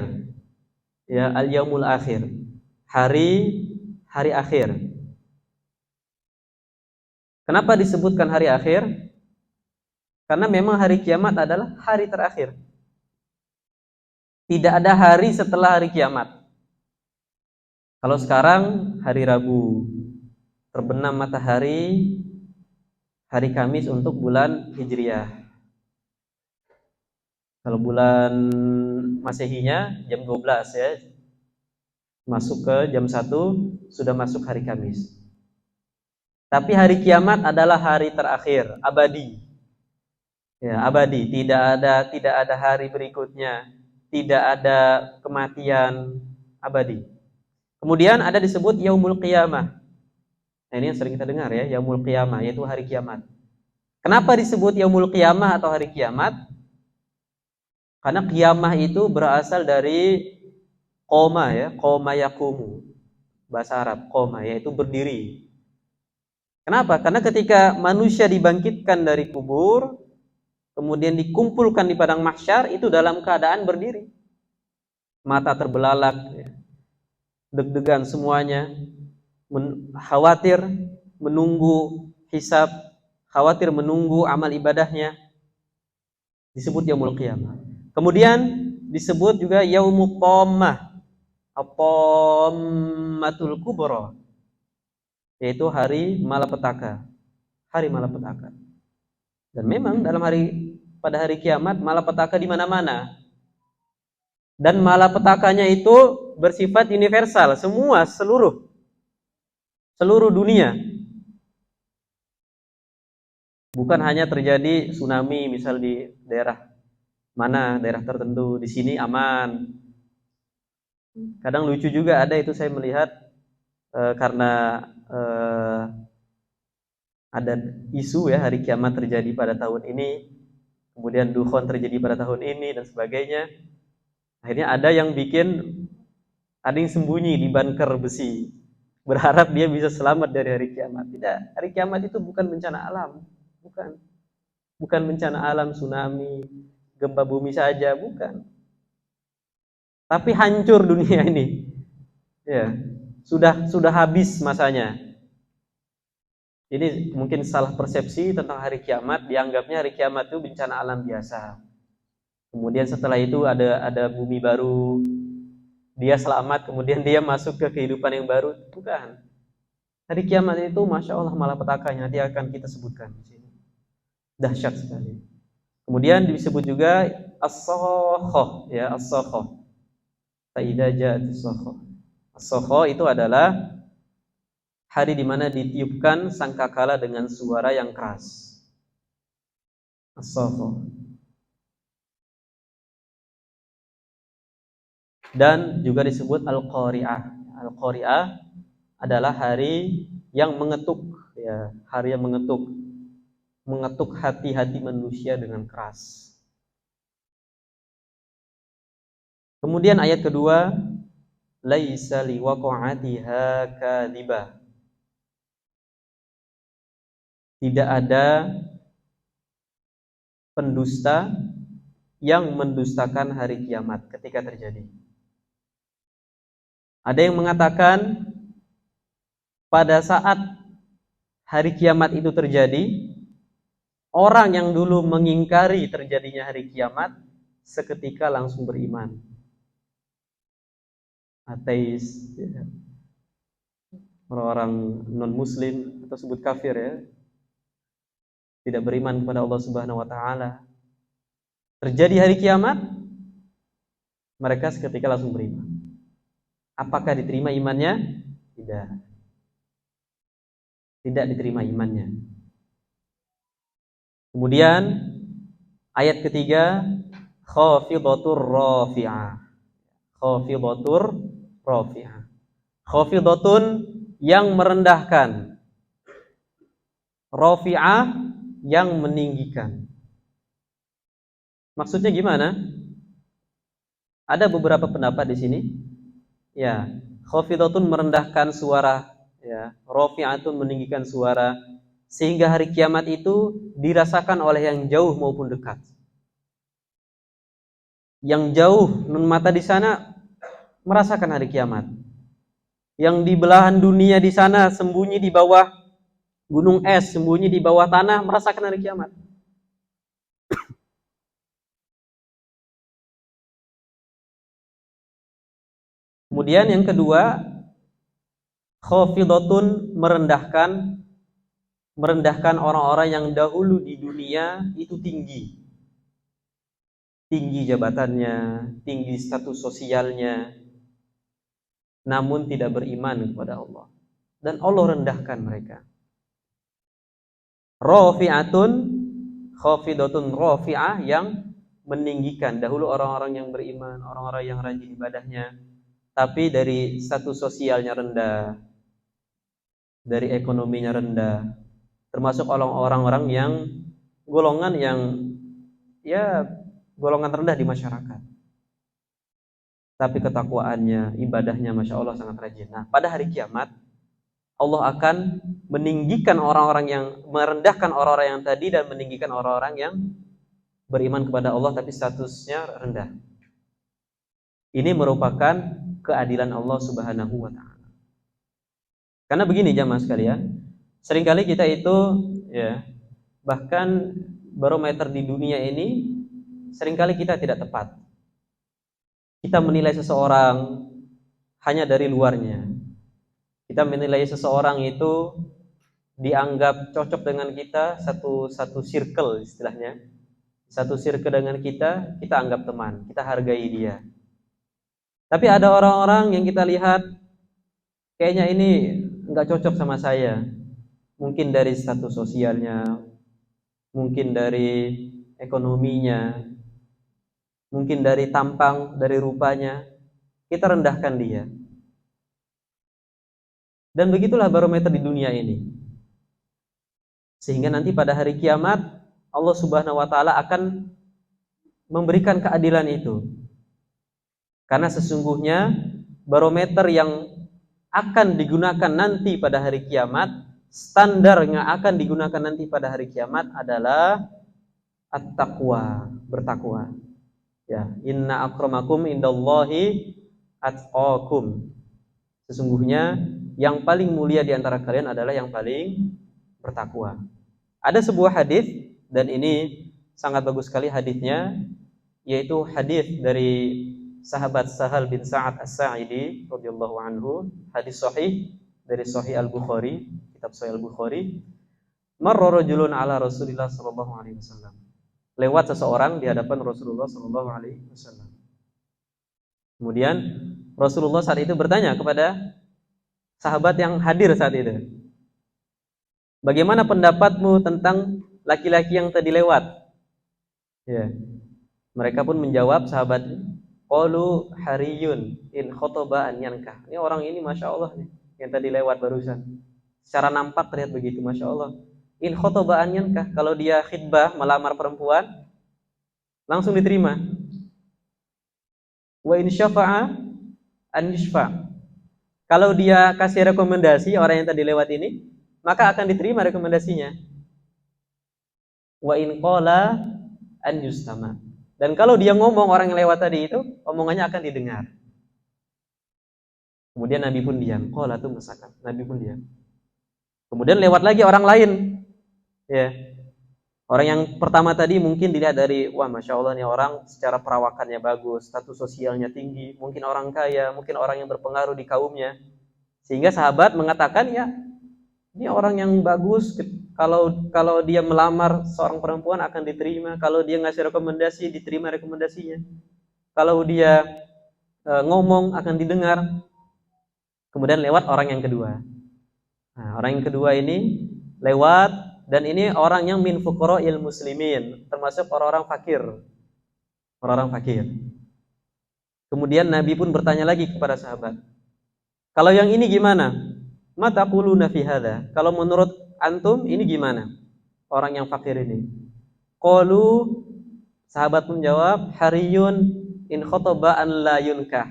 Ya, Al-Yaumul Akhir. Hari akhir. Kenapa disebutkan hari akhir? Karena memang hari kiamat adalah hari terakhir. Tidak ada hari setelah hari kiamat. Kalau sekarang hari Rabu, terbenam matahari hari Kamis untuk bulan Hijriah. Kalau bulan Masehinya jam 12 ya. Masuk ke jam 1 sudah masuk hari Kamis. Tapi hari kiamat adalah hari terakhir, abadi. Ya, abadi, tidak ada hari berikutnya, tidak ada kematian, abadi. Kemudian ada disebut Yaumul Qiyamah. Nah, ini yang sering kita dengar ya, Yaumul Qiyamah, yaitu hari kiamat. Kenapa disebut Yaumul Qiyamah atau hari kiamat? Karena qiyamah itu berasal dari qoma ya, qoma yaqumu. Bahasa Arab, qoma, yaitu berdiri. Kenapa? Karena ketika manusia dibangkitkan dari kubur, kemudian dikumpulkan di padang mahsyar, itu dalam keadaan berdiri. Mata terbelalak, ya. Deg-degan semuanya, khawatir menunggu hisab, khawatir menunggu amal ibadahnya. Disebut Yaumul Qiyamah. Kemudian disebut juga Yaumul Qammah, Qammatul Kubra, yaitu hari malapetaka. Hari malapetaka. Dan memang pada hari kiamat malapetaka di mana-mana. Dan malapetakanya itu bersifat universal, seluruh. seluruh dunia. Bukan hanya terjadi tsunami misal di daerah mana, daerah tertentu, di sini aman. Kadang lucu juga ada itu saya melihat karena ada isu ya hari kiamat terjadi pada tahun ini, kemudian dukhon terjadi pada tahun ini dan sebagainya. Akhirnya ada yang sembunyi di bunker besi, berharap dia bisa selamat dari hari kiamat. Tidak, hari kiamat itu bukan bencana alam, bukan bencana alam, tsunami, gempa bumi saja, bukan. Tapi hancur dunia ini. Ya, sudah habis masanya. Ini mungkin salah persepsi tentang hari kiamat, dianggapnya hari kiamat itu bencana alam biasa. Kemudian setelah itu ada bumi baru, dia selamat, kemudian dia masuk ke kehidupan yang baru. Bukan. Hari kiamat itu Masya Allah malapetaka, nanti akan kita sebutkan di sini. Dahsyat sekali. Kemudian disebut juga as-sakhah, ya, as-sakhah. Fa idza ja'at as-sakhah. As-sakhah itu adalah hari di mana ditiupkan sangkakala dengan suara yang keras. As-sakhah. Dan juga disebut al-qari'ah. Al-qari'ah adalah hari yang mengetuk, ya, hari yang mengetuk hati-hati manusia dengan keras. Kemudian ayat kedua, laisa liwaqa'atiha kadhibah. Tidak ada pendusta yang mendustakan hari kiamat ketika terjadi. Ada yang mengatakan pada saat hari kiamat itu terjadi, orang yang dulu mengingkari terjadinya hari kiamat seketika langsung beriman. Ateis, ya. Orang-orang non-muslim atau sebut kafir, ya, tidak beriman kepada Allah Subhanahu wa taala. Terjadi hari kiamat, mereka seketika langsung beriman. Apakah diterima imannya? Tidak. Tidak diterima imannya. Kemudian ayat ketiga, khafidatur rafi'ah. Khafidatur rafi'ah. Khafidatun yang merendahkan. Rafi'ah yang meninggikan. Maksudnya gimana? Ada beberapa pendapat di sini. Ya, khafidatun merendahkan suara, ya, rafi'atun meninggikan suara, sehingga hari kiamat itu dirasakan oleh yang jauh maupun dekat. Yang jauh nun mata di sana merasakan hari kiamat. Yang di belahan dunia di sana sembunyi di bawah gunung es, sembunyi di bawah tanah merasakan hari kiamat. Kemudian yang kedua, khafidatun merendahkan orang-orang yang dahulu di dunia itu tinggi jabatannya, tinggi status sosialnya, namun tidak beriman kepada Allah, dan Allah rendahkan mereka. Rafi'atun, khafidatun rafi'ah yang meninggikan dahulu orang-orang yang beriman, orang-orang yang rajin ibadahnya, tapi dari status sosialnya rendah, dari ekonominya rendah, termasuk orang-orang yang golongan yang ya golongan rendah di masyarakat. Tapi ketakwaannya, ibadahnya Masya Allah sangat rajin. Nah, pada hari kiamat Allah akan meninggikan orang-orang yang, merendahkan orang-orang yang tadi dan meninggikan orang-orang yang beriman kepada Allah tapi statusnya rendah. Ini merupakan keadilan Allah Subhanahu wa taala. Karena begini jamaah sekalian, seringkali kita itu, ya, bahkan barometer di dunia ini seringkali kita tidak tepat. Kita menilai seseorang hanya dari luarnya. Kita menilai seseorang itu dianggap cocok dengan kita, satu circle istilahnya. Satu circle dengan kita anggap teman, kita hargai dia. Tapi ada orang-orang yang kita lihat kayaknya ini nggak cocok sama saya. Mungkin dari status sosialnya, mungkin dari ekonominya, mungkin dari tampang, dari rupanya, kita rendahkan dia. Dan begitulah barometer di dunia ini. Sehingga nanti pada hari kiamat Allah Subhanahu wa taala akan memberikan keadilan itu. Karena sesungguhnya barometer yang akan digunakan nanti pada hari kiamat, standar yang akan digunakan nanti pada hari kiamat adalah at-taqwa, bertakwa. Ya, inna akramakum indallahi atqakum. Sesungguhnya yang paling mulia di antara kalian adalah yang paling bertakwa. Ada sebuah hadis dan ini sangat bagus sekali hadisnya, yaitu hadis dari sahabat Sahal bin Sa'ad As-Sa'idi radhiyallahu anhu, hadis sahih dari Sahih Al-Bukhari, kitab Sahih Al-Bukhari. Marra rajulun ala Rasulillah sallallahu alaihi wasallam. Lewat seseorang di hadapan Rasulullah sallallahu alaihi wasallam. Kemudian Rasulullah saat itu bertanya kepada sahabat yang hadir saat itu, bagaimana pendapatmu tentang laki-laki yang tadi lewat? Ya. Mereka pun menjawab sahabat, qalu hariyun in khotoba an yankah. Ini orang ini Masya Allah nih, yang tadi lewat barusan. Secara nampak terlihat begitu, Masya Allah. In khotoba an yankah, kalau dia khidbah melamar perempuan langsung diterima. Wa in syafa'a an yushfa. Kalau dia kasih rekomendasi orang yang tadi lewat ini, maka akan diterima rekomendasinya. Wa in qala an yustama. Dan kalau dia ngomong orang yang lewat tadi itu, omongannya akan didengar. Kemudian Nabi pun diam. Qala tu masakan. Nabi pun diam. Kemudian lewat lagi orang lain. Ya. Orang yang pertama tadi mungkin dilihat dari, wah Masya Allah nih orang secara perawakannya bagus, status sosialnya tinggi, mungkin orang kaya, mungkin orang yang berpengaruh di kaumnya. Sehingga sahabat mengatakan, ya ini orang yang bagus, kalau dia melamar seorang perempuan akan diterima, kalau dia ngasih rekomendasi diterima rekomendasinya, kalau dia ngomong akan didengar. Kemudian lewat orang yang kedua. Nah, orang yang kedua ini lewat, dan ini orang yang min fuqara'il muslimin, termasuk orang-orang fakir. Orang-orang fakir. Kemudian Nabi pun bertanya lagi kepada sahabat, kalau yang ini gimana? Ma taquluna fi hadza? Kalau menurut antum ini gimana? Orang yang fakir ini. Qalu, sahabat menjawab, hariyun in khotoba an la yunkah.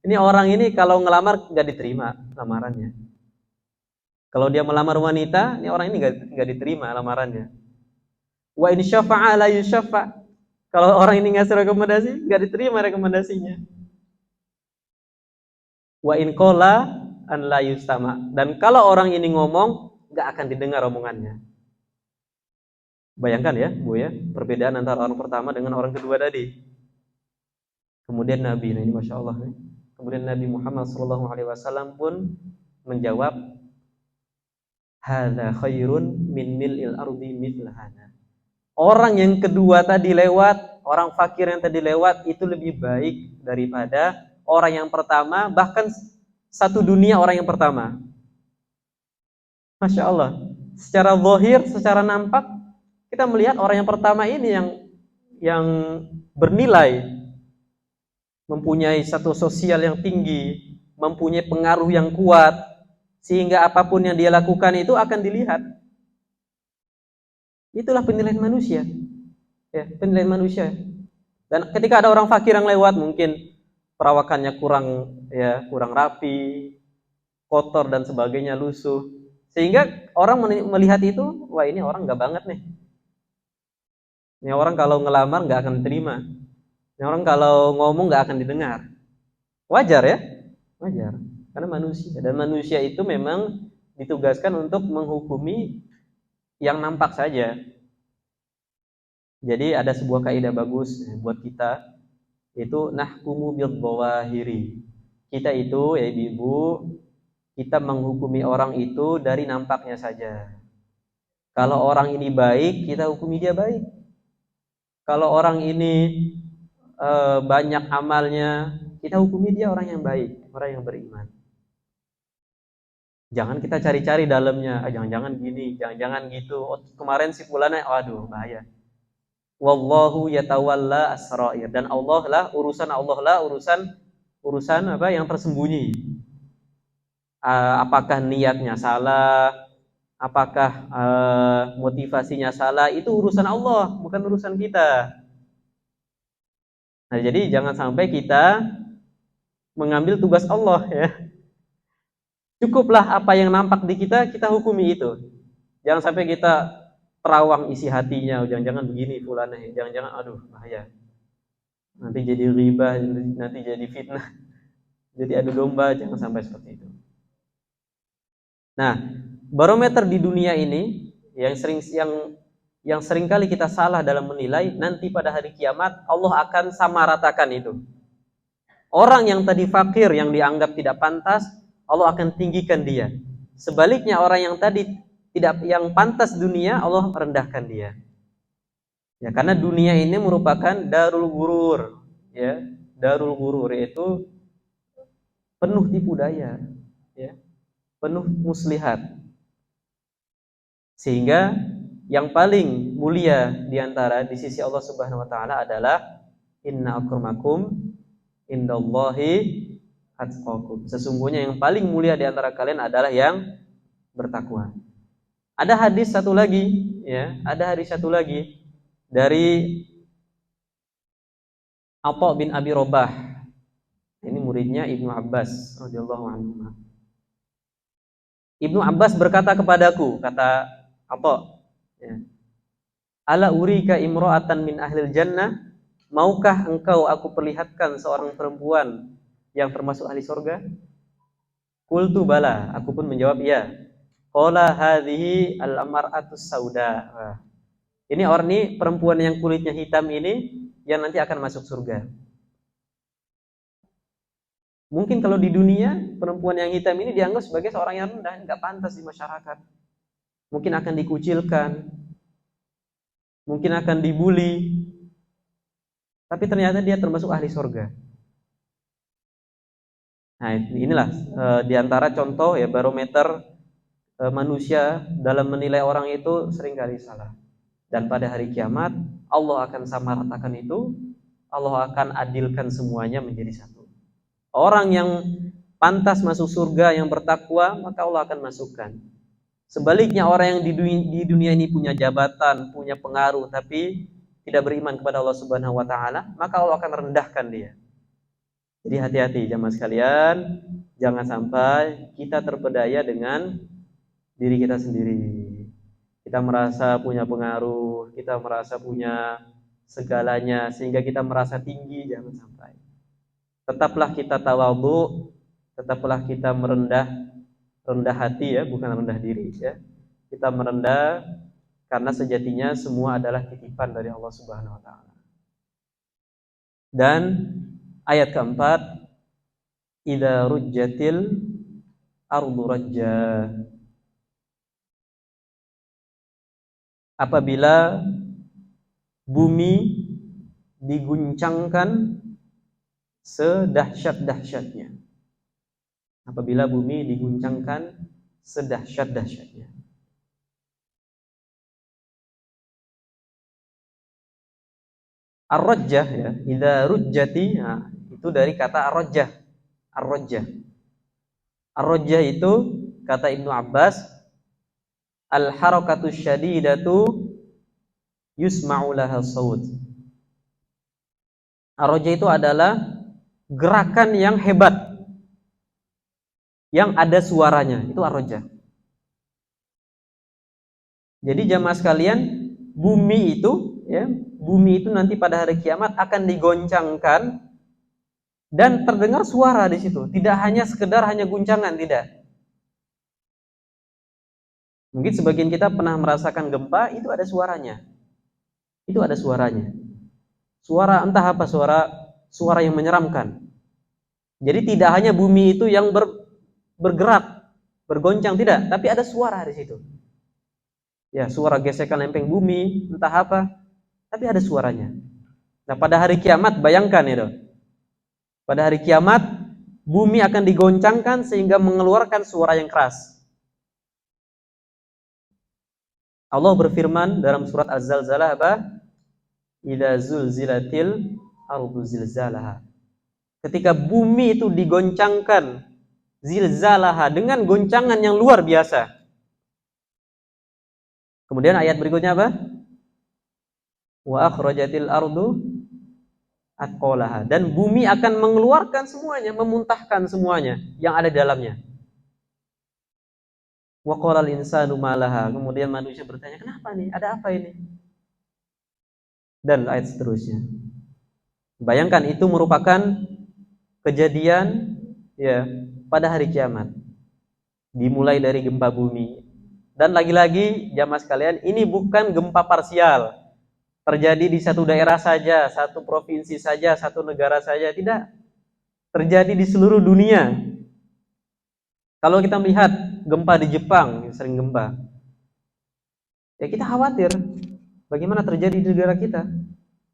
Ini orang ini kalau ngelamar enggak diterima lamarannya. Kalau dia melamar wanita, ini orang ini enggak diterima lamarannya. Wa in syafa'a la yushaffa. Kalau orang ini ngasih rekomendasi, enggak diterima rekomendasinya. Wa in qala an la yustama. Dan kalau orang ini ngomong, enggak akan didengar omongannya. Bayangkan ya, Bu ya, perbedaan antara orang pertama dengan orang kedua tadi. Kemudian Nabi, nah ini Masya Allah nih. Kemudian Nabi Muhammad SAW pun menjawab, hadza khairun min mil'il ardi mithlahana. Orang yang kedua tadi lewat, orang fakir yang tadi lewat itu lebih baik daripada orang yang pertama, bahkan satu dunia orang yang pertama. Masya Allah. Secara zahir, secara nampak, kita melihat orang yang pertama ini yang bernilai, mempunyai satu sosial yang tinggi, mempunyai pengaruh yang kuat, sehingga apapun yang dia lakukan itu akan dilihat. Itulah penilaian manusia. Ya, penilaian manusia. Dan ketika ada orang fakir yang lewat, mungkin perawakannya kurang rapi, kotor dan sebagainya, lusuh. Sehingga orang melihat itu, wah ini orang enggak banget nih. Ini orang kalau ngelamar enggak akan diterima. Ini orang kalau ngomong enggak akan didengar. Wajar ya? Wajar. Karena manusia, dan manusia itu memang ditugaskan untuk menghukumi yang nampak saja. Jadi ada sebuah kaidah bagus buat kita, itu nahkumu bidh-dhawahiri. Kita itu ya ibu-ibu, kita menghukumi orang itu dari nampaknya saja. Kalau orang ini baik, kita hukumi dia baik. Kalau orang ini banyak amalnya, kita hukumi dia orang yang baik, orang yang beriman. Jangan kita cari-cari dalamnya, jangan-jangan gini, jangan-jangan gitu. Oh, kemarin si fulana, waduh bahaya. Wallahu yatawalla asrair, dan Allah lah urusan apa yang tersembunyi. Apakah niatnya salah, apakah motivasinya salah, itu urusan Allah, bukan urusan kita. Nah, jadi jangan sampai kita mengambil tugas Allah ya. Cukuplah apa yang nampak di kita, kita hukumi itu. Jangan sampai kita terawang isi hatinya, jangan-jangan begini fulana, jangan-jangan aduh bahaya. Nanti jadi riba, nanti jadi fitnah, jadi adu domba, jangan sampai seperti itu. Nah, barometer di dunia ini yang sering kali kita salah dalam menilai, nanti pada hari kiamat Allah akan samaratakan itu. Orang yang tadi fakir, yang dianggap tidak pantas, Allah akan tinggikan dia. Sebaliknya orang yang tadi yang pantas dunia, Allah rendahkan dia. Ya, karena dunia ini merupakan darul ghurur, ya. Darul ghurur yaitu penuh tipu daya, ya. Penuh muslihat. Sehingga yang paling mulia di antara di sisi Allah Subhanahu wa taala adalah inna akramakum indallahi atqakum. Sesungguhnya yang paling mulia di antara kalian adalah yang bertakwa. Ada hadis satu lagi, ya, ada hadis satu lagi dari Atha bin Abi Robah. Ini muridnya Ibnu Abbas radhiyallahu anhu. Ibnu Abbas berkata kepadaku, kata Atha, ya, ala urika imra'atan min ahlil jannah, maukah engkau aku perlihatkan seorang perempuan yang termasuk ahli surga? Qultu bala, aku pun menjawab iya. Qala hadhihi al-mar'atus sauda. Ini perempuan yang kulitnya hitam ini yang nanti akan masuk surga. Mungkin kalau di dunia perempuan yang hitam ini dianggap sebagai seorang yang rendah, enggak pantas di masyarakat. Mungkin akan dikucilkan, mungkin akan dibuli. Tapi ternyata dia termasuk ahli surga. Nah, inilah di antara contoh ya barometer manusia dalam menilai orang itu seringkali salah. Dan pada hari kiamat Allah akan samaratakan itu, Allah akan adilkan semuanya menjadi satu. Orang yang pantas masuk surga, yang bertakwa, maka Allah akan masukkan. Sebaliknya orang yang di dunia ini punya jabatan, punya pengaruh, tapi tidak beriman kepada Allah Subhanahu wa taala, maka Allah akan rendahkan dia. Jadi hati-hati jamaah sekalian, jangan sampai kita terpedaya dengan diri kita sendiri. Kita merasa punya pengaruh, kita merasa punya segalanya sehingga kita merasa tinggi, jangan sampai. Tetaplah kita tawadhu, tetaplah kita rendah hati ya, bukan rendah diri ya. Kita merendah karena sejatinya semua adalah titipan dari Allah Subhanahu wa taala. Dan ayat keempat, idza rujjatil ardu rajja. Apabila bumi diguncangkan sedahsyat-dahsyatnya. Apabila bumi diguncangkan sedahsyat-dahsyatnya. Ar-rajjah ya, idza rujjati, nah, itu dari kata ar-rajjah. Ar-rajjah. Ar-rajjah itu kata Ibnu Abbas, al-harakatu syadidatu yusma'u laha saut. Ar-rajjah itu adalah gerakan yang hebat, yang ada suaranya, itu ar-rajjah. Jadi jamaah sekalian, bumi itu ya, bumi itu nanti pada hari kiamat akan digoncangkan dan terdengar suara di situ. Tidak hanya sekedar hanya guncangan, tidak. Mungkin sebagian kita pernah merasakan gempa, itu ada suaranya. Itu ada suaranya. Suara entah apa, suara yang menyeramkan. Jadi tidak hanya bumi itu yang bergerak, bergoncang, tidak, tapi ada suara di situ. Ya, suara gesekan lempeng bumi, entah apa, tapi ada suaranya. Nah, pada hari kiamat bayangkan itu. Pada hari kiamat bumi akan digoncangkan sehingga mengeluarkan suara yang keras. Allah berfirman dalam surat Az-Zalzalah apa? Idza zulzilatil ardu zilzalaha. Ketika bumi itu digoncangkan, zilzalaha, dengan goncangan yang luar biasa. Kemudian ayat berikutnya apa? Wa akhrajatil ardu atqalaha, dan bumi akan mengeluarkan semuanya, memuntahkan semuanya yang ada di dalamnya. Wa qalal insanu malaha, kemudian manusia bertanya, kenapa nih? Ada apa ini? Dan ayat seterusnya. Bayangkan itu merupakan kejadian ya pada hari kiamat. Dimulai dari gempa bumi. Dan lagi-lagi jamaah sekalian, ini bukan gempa parsial. Terjadi di satu daerah saja, satu provinsi saja, satu negara saja, tidak. Terjadi di seluruh dunia. Kalau kita melihat gempa di Jepang, sering gempa, ya kita khawatir bagaimana terjadi di negara kita.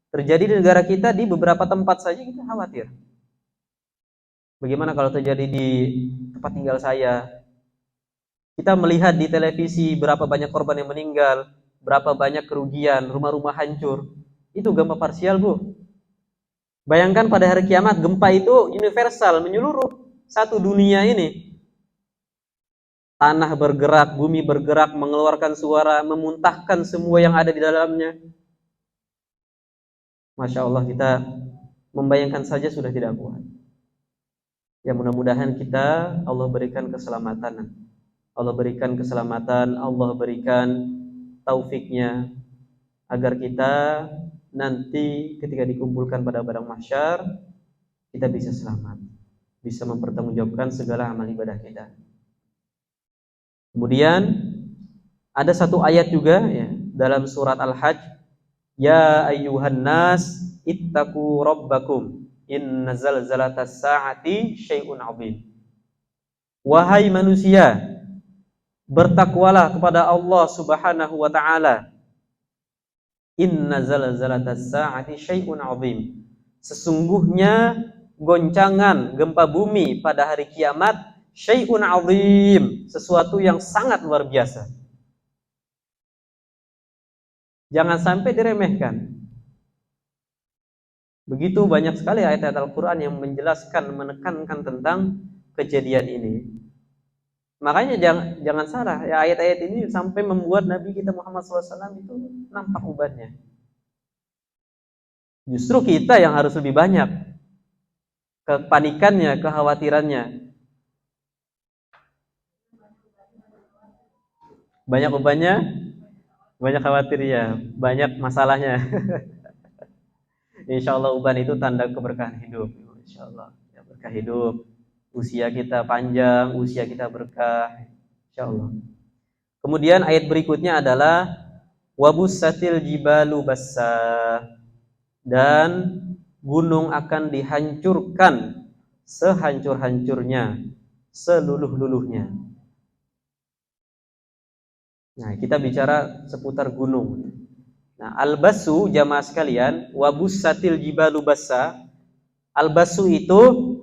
Terjadi di negara kita di beberapa tempat saja kita khawatir. Bagaimana kalau terjadi di tempat tinggal saya? Kita melihat di televisi berapa banyak korban yang meninggal, berapa banyak kerugian, rumah-rumah hancur. Itu gempa parsial, Bu. Bayangkan pada hari kiamat, gempa itu universal, menyeluruh satu dunia ini. Tanah bergerak, bumi bergerak, mengeluarkan suara, memuntahkan semua yang ada di dalamnya. Masya Allah, kita membayangkan saja sudah tidak kuat. Ya, mudah-mudahan kita Allah berikan keselamatan. Allah berikan keselamatan, Allah berikan taufiknya, agar kita nanti ketika dikumpulkan pada padang mahsyar, kita bisa selamat, bisa mempertanggungjawabkan segala amal ibadah kita. Kemudian ada satu ayat juga ya, dalam surat Al-Hajj, ya ayyuhan nas ittaqu rabbakum inna zalzalatas saati syai'un 'adzim. Wahai manusia, bertakwalah kepada Allah Subhanahu wa taala. Inna zalzalatas saati syai'un 'adzim. Sesungguhnya goncangan gempa bumi pada hari kiamat syai'un 'adzim, sesuatu yang sangat luar biasa. Jangan sampai diremehkan. Begitu banyak sekali ayat-ayat Al-Qur'an yang menjelaskan, menekankan tentang kejadian ini. Makanya jangan salah ya, ayat-ayat ini sampai membuat Nabi kita Muhammad SAW itu nampak ubatnya. Justru kita yang harus lebih banyak kepanikannya, kekhawatirannya. Banyak ubannya, banyak khawatirnya, banyak masalahnya. Insya Allah uban itu tanda keberkahan hidup. Insya Allah ya, berkah hidup. Usia kita panjang, usia kita berkah, insya Allah. Kemudian ayat berikutnya adalah wabussatil jibalu bassa, dan gunung akan dihancurkan sehancur-hancurnya, seluluh-luluhnya. Nah, kita bicara seputar gunung. Nah, al-basu jamaah sekalian, wabussatil jibalu bassa. Al-basu itu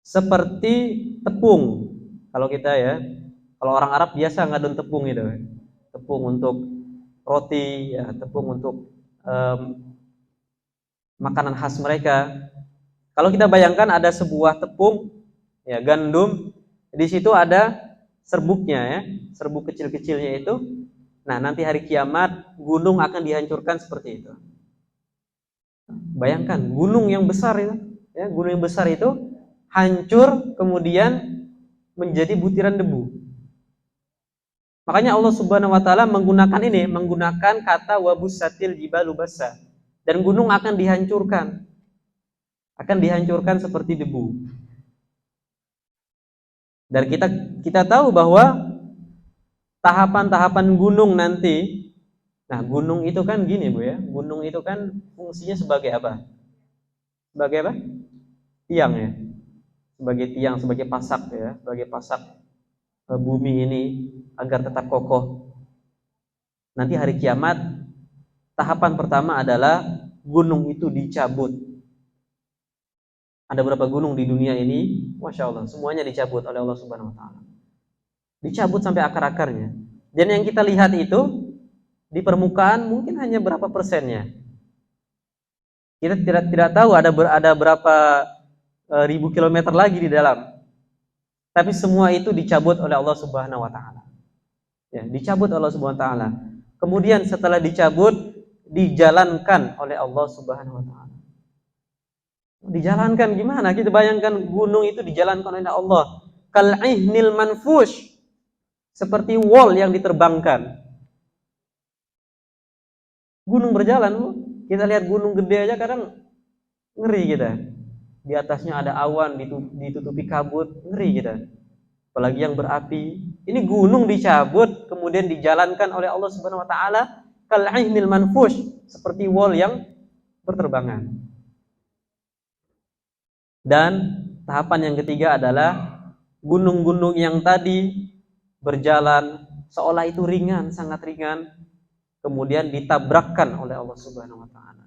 seperti tepung. Kalau kita ya, kalau orang Arab biasa ngadon tepung itu, tepung untuk roti, ya, tepung untuk makanan khas mereka. Kalau kita bayangkan ada sebuah tepung, ya, gandum, di situ ada serbuknya, ya, serbuk kecil-kecilnya itu. Nah, nanti hari kiamat gunung akan dihancurkan seperti itu. Bayangkan gunung yang besar itu, ya, gunung yang besar itu hancur kemudian menjadi butiran debu. Makanya Allah Subhanahu wa taala menggunakan kata wabussatil jibalu bassa, dan gunung akan dihancurkan. Akan dihancurkan seperti debu. Dan kita tahu bahwa tahapan-tahapan gunung nanti. Nah, gunung itu kan gini, Bu, ya. Gunung itu kan fungsinya sebagai apa? Sebagai apa? Tiang, ya. Sebagai tiang, sebagai pasak, ya, sebagai pasak bumi ini agar tetap kokoh. Nanti hari kiamat tahapan pertama adalah gunung itu dicabut. Ada berapa gunung di dunia ini? Masya Allah, semuanya dicabut oleh Allah Subhanahu wa taala. dicabut sampai akar-akarnya. Dan yang kita lihat itu di permukaan mungkin hanya berapa persennya. Kita tidak tahu ada berapa ribu kilometer lagi di dalam. Tapi semua itu dicabut oleh Allah Subhanahu wa taala. Ya, dicabut oleh Allah Subhanahu wa taala. Kemudian setelah dicabut dijalankan oleh Allah Subhanahu wa taala. Dijalankan gimana? Kita bayangkan gunung itu dijalankan oleh Allah. Kal'ihnil manfush. Seperti wall yang diterbangkan. Gunung berjalan, Bu. Kita lihat gunung gede aja kadang ngeri kita. Di atasnya ada awan, ditutupi kabut, ngeri kita. Apalagi yang berapi. Ini gunung dicabut, kemudian dijalankan oleh Allah Subhanahu wa taala kal'ihnil manfush, seperti wall yang berterbangan. Dan tahapan yang ketiga adalah gunung-gunung yang tadi berjalan seolah itu ringan, sangat ringan, kemudian ditabrakkan oleh Allah Subhanahu wa taala.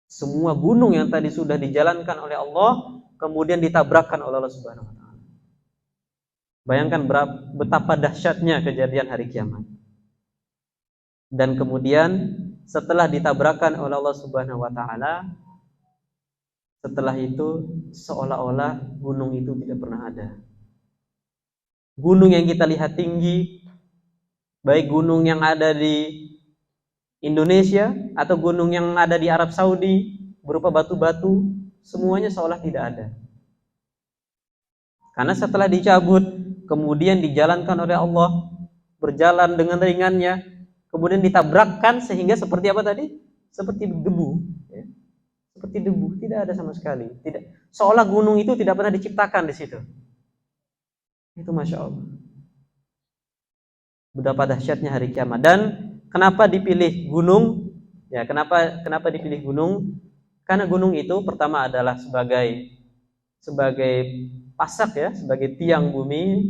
Semua gunung yang tadi sudah dijalankan oleh Allah kemudian ditabrakkan oleh Allah Subhanahu wa taala. Bayangkan betapa dahsyatnya kejadian hari kiamat. Dan kemudian setelah ditabrakkan oleh Allah Subhanahu wa taala, setelah itu seolah-olah gunung itu tidak pernah ada. Gunung yang kita lihat tinggi, baik gunung yang ada di Indonesia atau gunung yang ada di Arab Saudi berupa batu-batu, semuanya seolah tidak ada. Karena setelah dicabut, kemudian dijalankan oleh Allah, berjalan dengan ringannya, kemudian ditabrakkan sehingga seperti apa tadi? Seperti debu, ya. Seperti debu, tidak ada sama sekali. Tidak, seolah gunung itu tidak pernah diciptakan di situ. Itu Masya Allah. Betapa dahsyatnya hari kiamat. Dan kenapa dipilih gunung? Ya, kenapa dipilih gunung? Karena gunung itu pertama adalah sebagai pasak, ya, sebagai tiang bumi.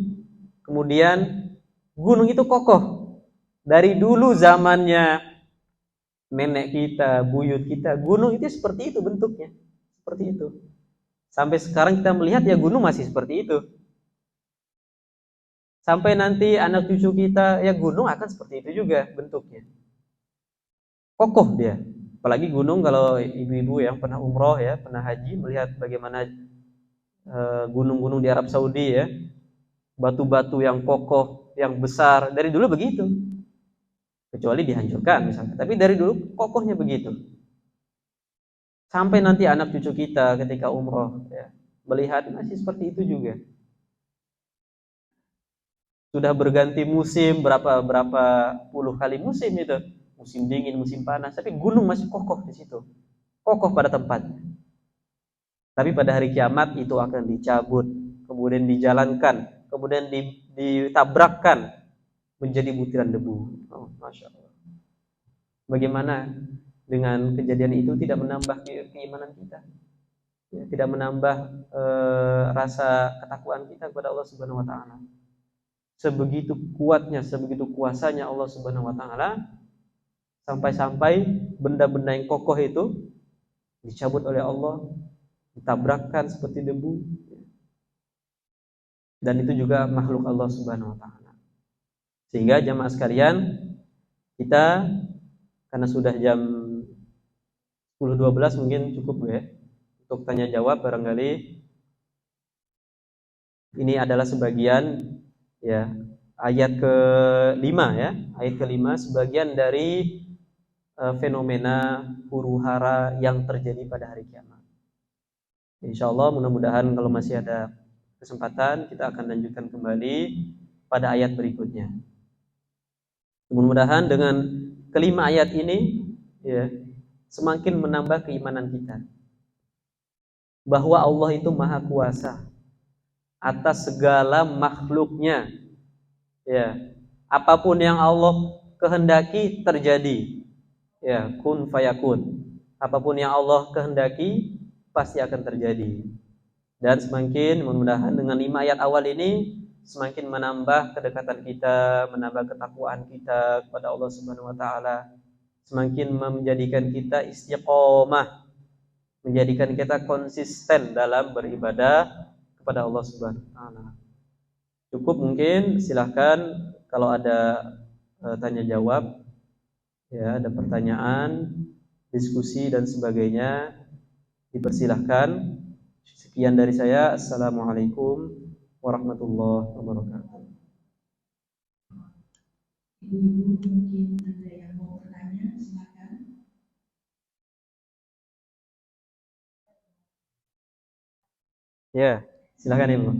Kemudian gunung itu kokoh. Dari dulu zamannya nenek kita, buyut kita, gunung itu seperti itu bentuknya. Seperti itu. Sampai sekarang kita melihat ya gunung masih seperti itu. Sampai nanti anak cucu kita, ya gunung akan seperti itu juga bentuknya. Kokoh dia. Apalagi gunung, kalau ibu-ibu yang pernah umroh, ya, pernah haji, melihat bagaimana gunung-gunung di Arab Saudi, ya, batu-batu yang kokoh, yang besar, dari dulu begitu. Kecuali dihancurkan misalnya, tapi dari dulu kokohnya begitu. Sampai nanti anak cucu kita ketika umroh, ya, melihat masih seperti itu juga. Sudah berganti musim berapa puluh kali musim itu, musim dingin, musim panas, tapi gunung masih kokoh di situ, kokoh pada tempatnya. Tapi pada hari kiamat itu akan dicabut, kemudian dijalankan, kemudian ditabrakkan menjadi butiran debu. Oh, Masya Allah. Bagaimana dengan kejadian itu tidak menambah keimanan kita, ya, tidak menambah rasa ketakwaan kita kepada Allah Subhanahu wa taala. Sebegitu kuatnya, sebegitu kuasanya Allah Subhanahu wa taala, sampai-sampai benda-benda yang kokoh itu dicabut oleh Allah, ditabrakkan seperti debu. Dan itu juga makhluk Allah Subhanahu wa taala. Sehingga jamaah sekalian, kita karena sudah jam 10.12 mungkin cukup, ya, untuk tanya jawab. Barangkali ini adalah sebagian, ya, ayat ke-5, ya, ayat ke-5 sebagian dari fenomena huru-hara yang terjadi pada hari kiamat. Insyaallah mudah-mudahan kalau masih ada kesempatan kita akan lanjutkan kembali pada ayat berikutnya. Mudah-mudahan dengan kelima ayat ini, ya, semakin menambah keimanan kita bahwa Allah itu maha kuasa atas segala makhluknya, ya. Apapun yang Allah kehendaki terjadi, ya, kun fayakun. Apapun yang Allah kehendaki pasti akan terjadi. Dan semakin mudah-mudahan dengan 5 ayat awal ini semakin menambah kedekatan kita, menambah ketakwaan kita kepada Allah Subhanahu wa taala, semakin menjadikan kita istiqomah, menjadikan kita konsisten dalam beribadah kepada Allah Subhanahu wa taala. Cukup mungkin, silahkan kalau ada tanya jawab, ya, ada pertanyaan, diskusi dan sebagainya, dipersilahkan. Sekian dari saya. Assalamualaikum warahmatullahi wabarakatuh. Ibu-ibu mungkin ada yang mau bertanya, silakan. Ya, silakan Ibu.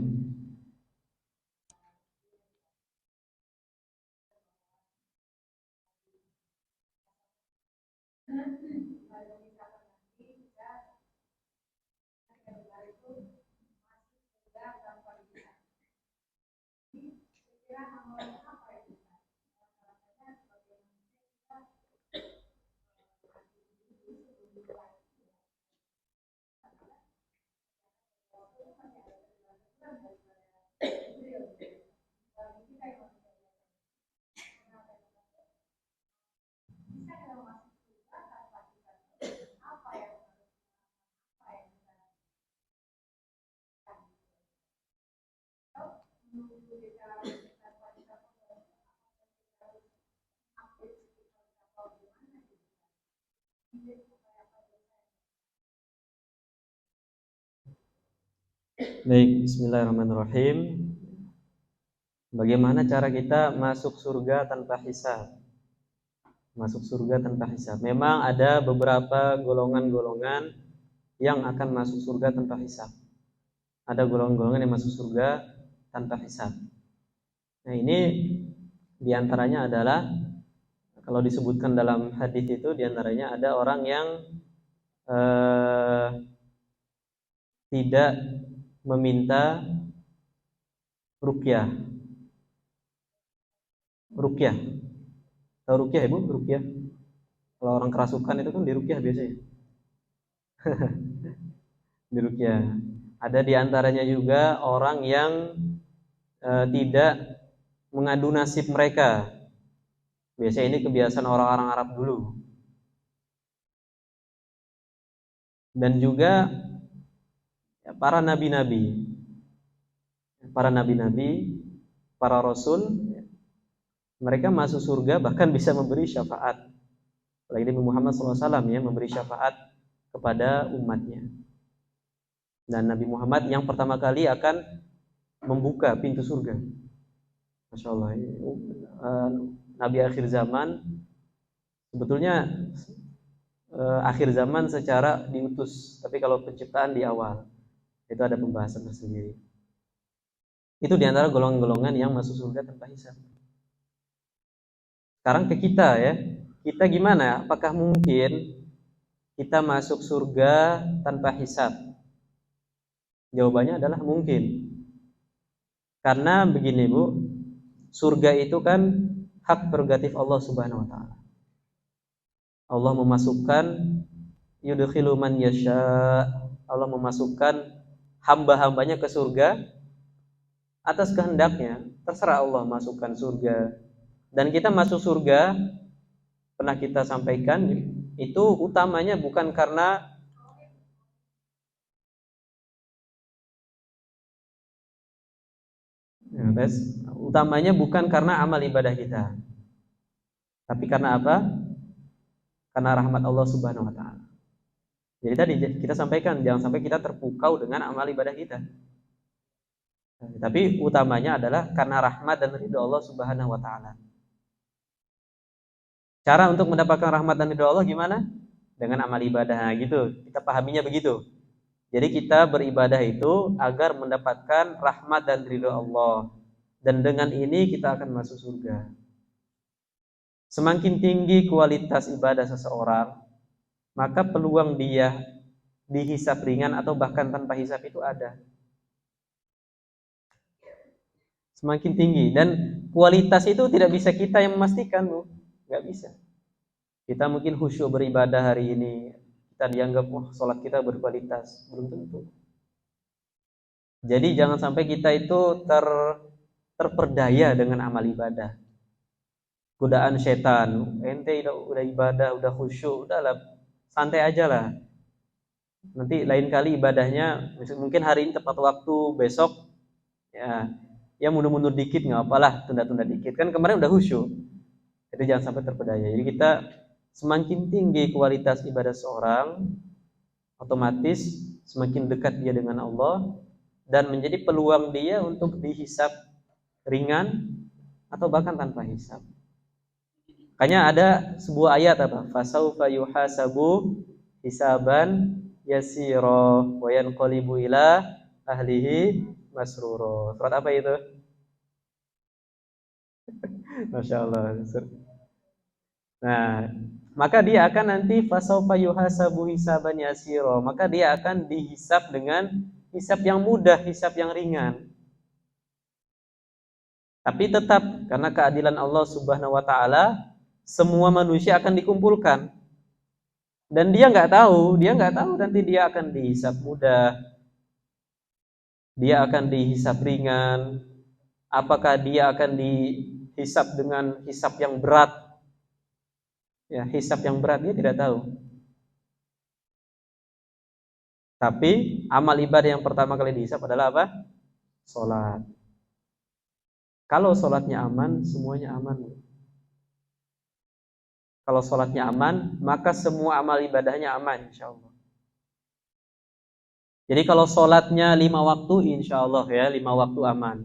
Baik, bismillahirrahmanirrahim. Bagaimana cara kita masuk surga tanpa hisab? Masuk surga tanpa hisab. Memang ada beberapa golongan-golongan yang akan masuk surga tanpa hisab. Ada golongan-golongan yang masuk surga tanpa hisab. Nah, ini diantaranya adalah, kalau disebutkan dalam hadis itu, diantaranya ada orang yang tidak meminta ruqyah. Ruqyah. Tahu ruqyah, Ibu? Ruqyah. Kalau orang kerasukan itu kan diruqyah biasanya. Diruqyah. Ada diantaranya juga orang yang tidak mengadu nasib mereka. Biasanya ini kebiasaan orang-orang Arab dulu. Dan juga para nabi-nabi, para rasul, mereka masuk surga bahkan bisa memberi syafaat. Apalagi Nabi Muhammad SAW, ya, memberi syafaat kepada umatnya. Dan Nabi Muhammad yang pertama kali akan membuka pintu surga. Masya Allah. Nabi akhir zaman, sebetulnya akhir zaman secara diutus, tapi kalau penciptaan di awal, itu ada pembahasan tersendiri. Itu diantara golongan-golongan yang masuk surga tanpa hisab. Sekarang ke kita, ya, kita gimana? Apakah mungkin kita masuk surga tanpa hisab? Jawabannya adalah mungkin. Karena begini, Bu, surga itu kan hak prerogatif Allah Subhanahu wa taala. Allah memasukkan yudkhilu man yasha. Allah memasukkan hamba-hambanya ke surga atas kehendaknya. Terserah Allah masukkan surga. Dan kita masuk surga, pernah kita sampaikan, itu utamanya bukan karena utamanya bukan karena amal ibadah kita, tapi karena apa? Karena rahmat Allah Subhanahu wa taala. Jadi tadi kita sampaikan, jangan sampai kita terpukau dengan amal ibadah kita. Tapi utamanya adalah karena rahmat dan ridho Allah Subhanahu wa taala. Cara untuk mendapatkan rahmat dan ridho Allah gimana? Dengan amal ibadah, gitu. Kita pahaminya begitu. Jadi kita beribadah itu agar mendapatkan rahmat dan ridho Allah. Dan dengan ini kita akan masuk surga. Semakin tinggi kualitas ibadah seseorang, maka peluang dia dihisab ringan atau bahkan tanpa hisab itu ada. Semakin tinggi. Dan kualitas itu tidak bisa kita yang memastikan, Bu. Nggak bisa. Kita mungkin khusyuk beribadah hari ini, kita dianggap, wah, sholat kita berkualitas. Belum tentu. Jadi jangan sampai kita itu terperdaya dengan amal ibadah. Godaan setan, ente udah ibadah, udah khusyuk, udahlah, santai aja lah. Nanti lain kali ibadahnya, mungkin hari ini tepat waktu, besok ya ya mundur-mundur dikit nggak apalah, tunda-tunda dikit. Kan kemarin udah khusyuk. Jadi jangan sampai terpedaya. Jadi kita semakin tinggi kualitas ibadah seorang, otomatis semakin dekat dia dengan Allah dan menjadi peluang dia untuk dihisab ringan atau bahkan tanpa hisab. Makanya ada sebuah ayat apa? Fasaufa yuhasabu hisaban yasira wa yanqalibu ila ahlihi masrura. Surat apa itu? Masya Allah. Nah, maka dia akan nanti fasaufa yuhasabu hisaban yasira. Maka dia akan dihisab dengan hisab yang mudah, hisab yang ringan. Tapi tetap karena keadilan Allah Subhanahu wa taala, semua manusia akan dikumpulkan. Dan dia nggak tahu nanti dia akan dihisab mudah, dia akan dihisab ringan, apakah dia akan dihisab dengan hisab yang berat. Ya, hisab yang berat dia tidak tahu. Tapi amal ibadah yang pertama kali dihisab adalah apa? Salat. Kalau salatnya aman, semuanya aman. Kalau salatnya aman, maka semua amal ibadahnya aman, insyaallah. Jadi kalau salatnya 5 waktu, insyaallah ya 5 waktu aman.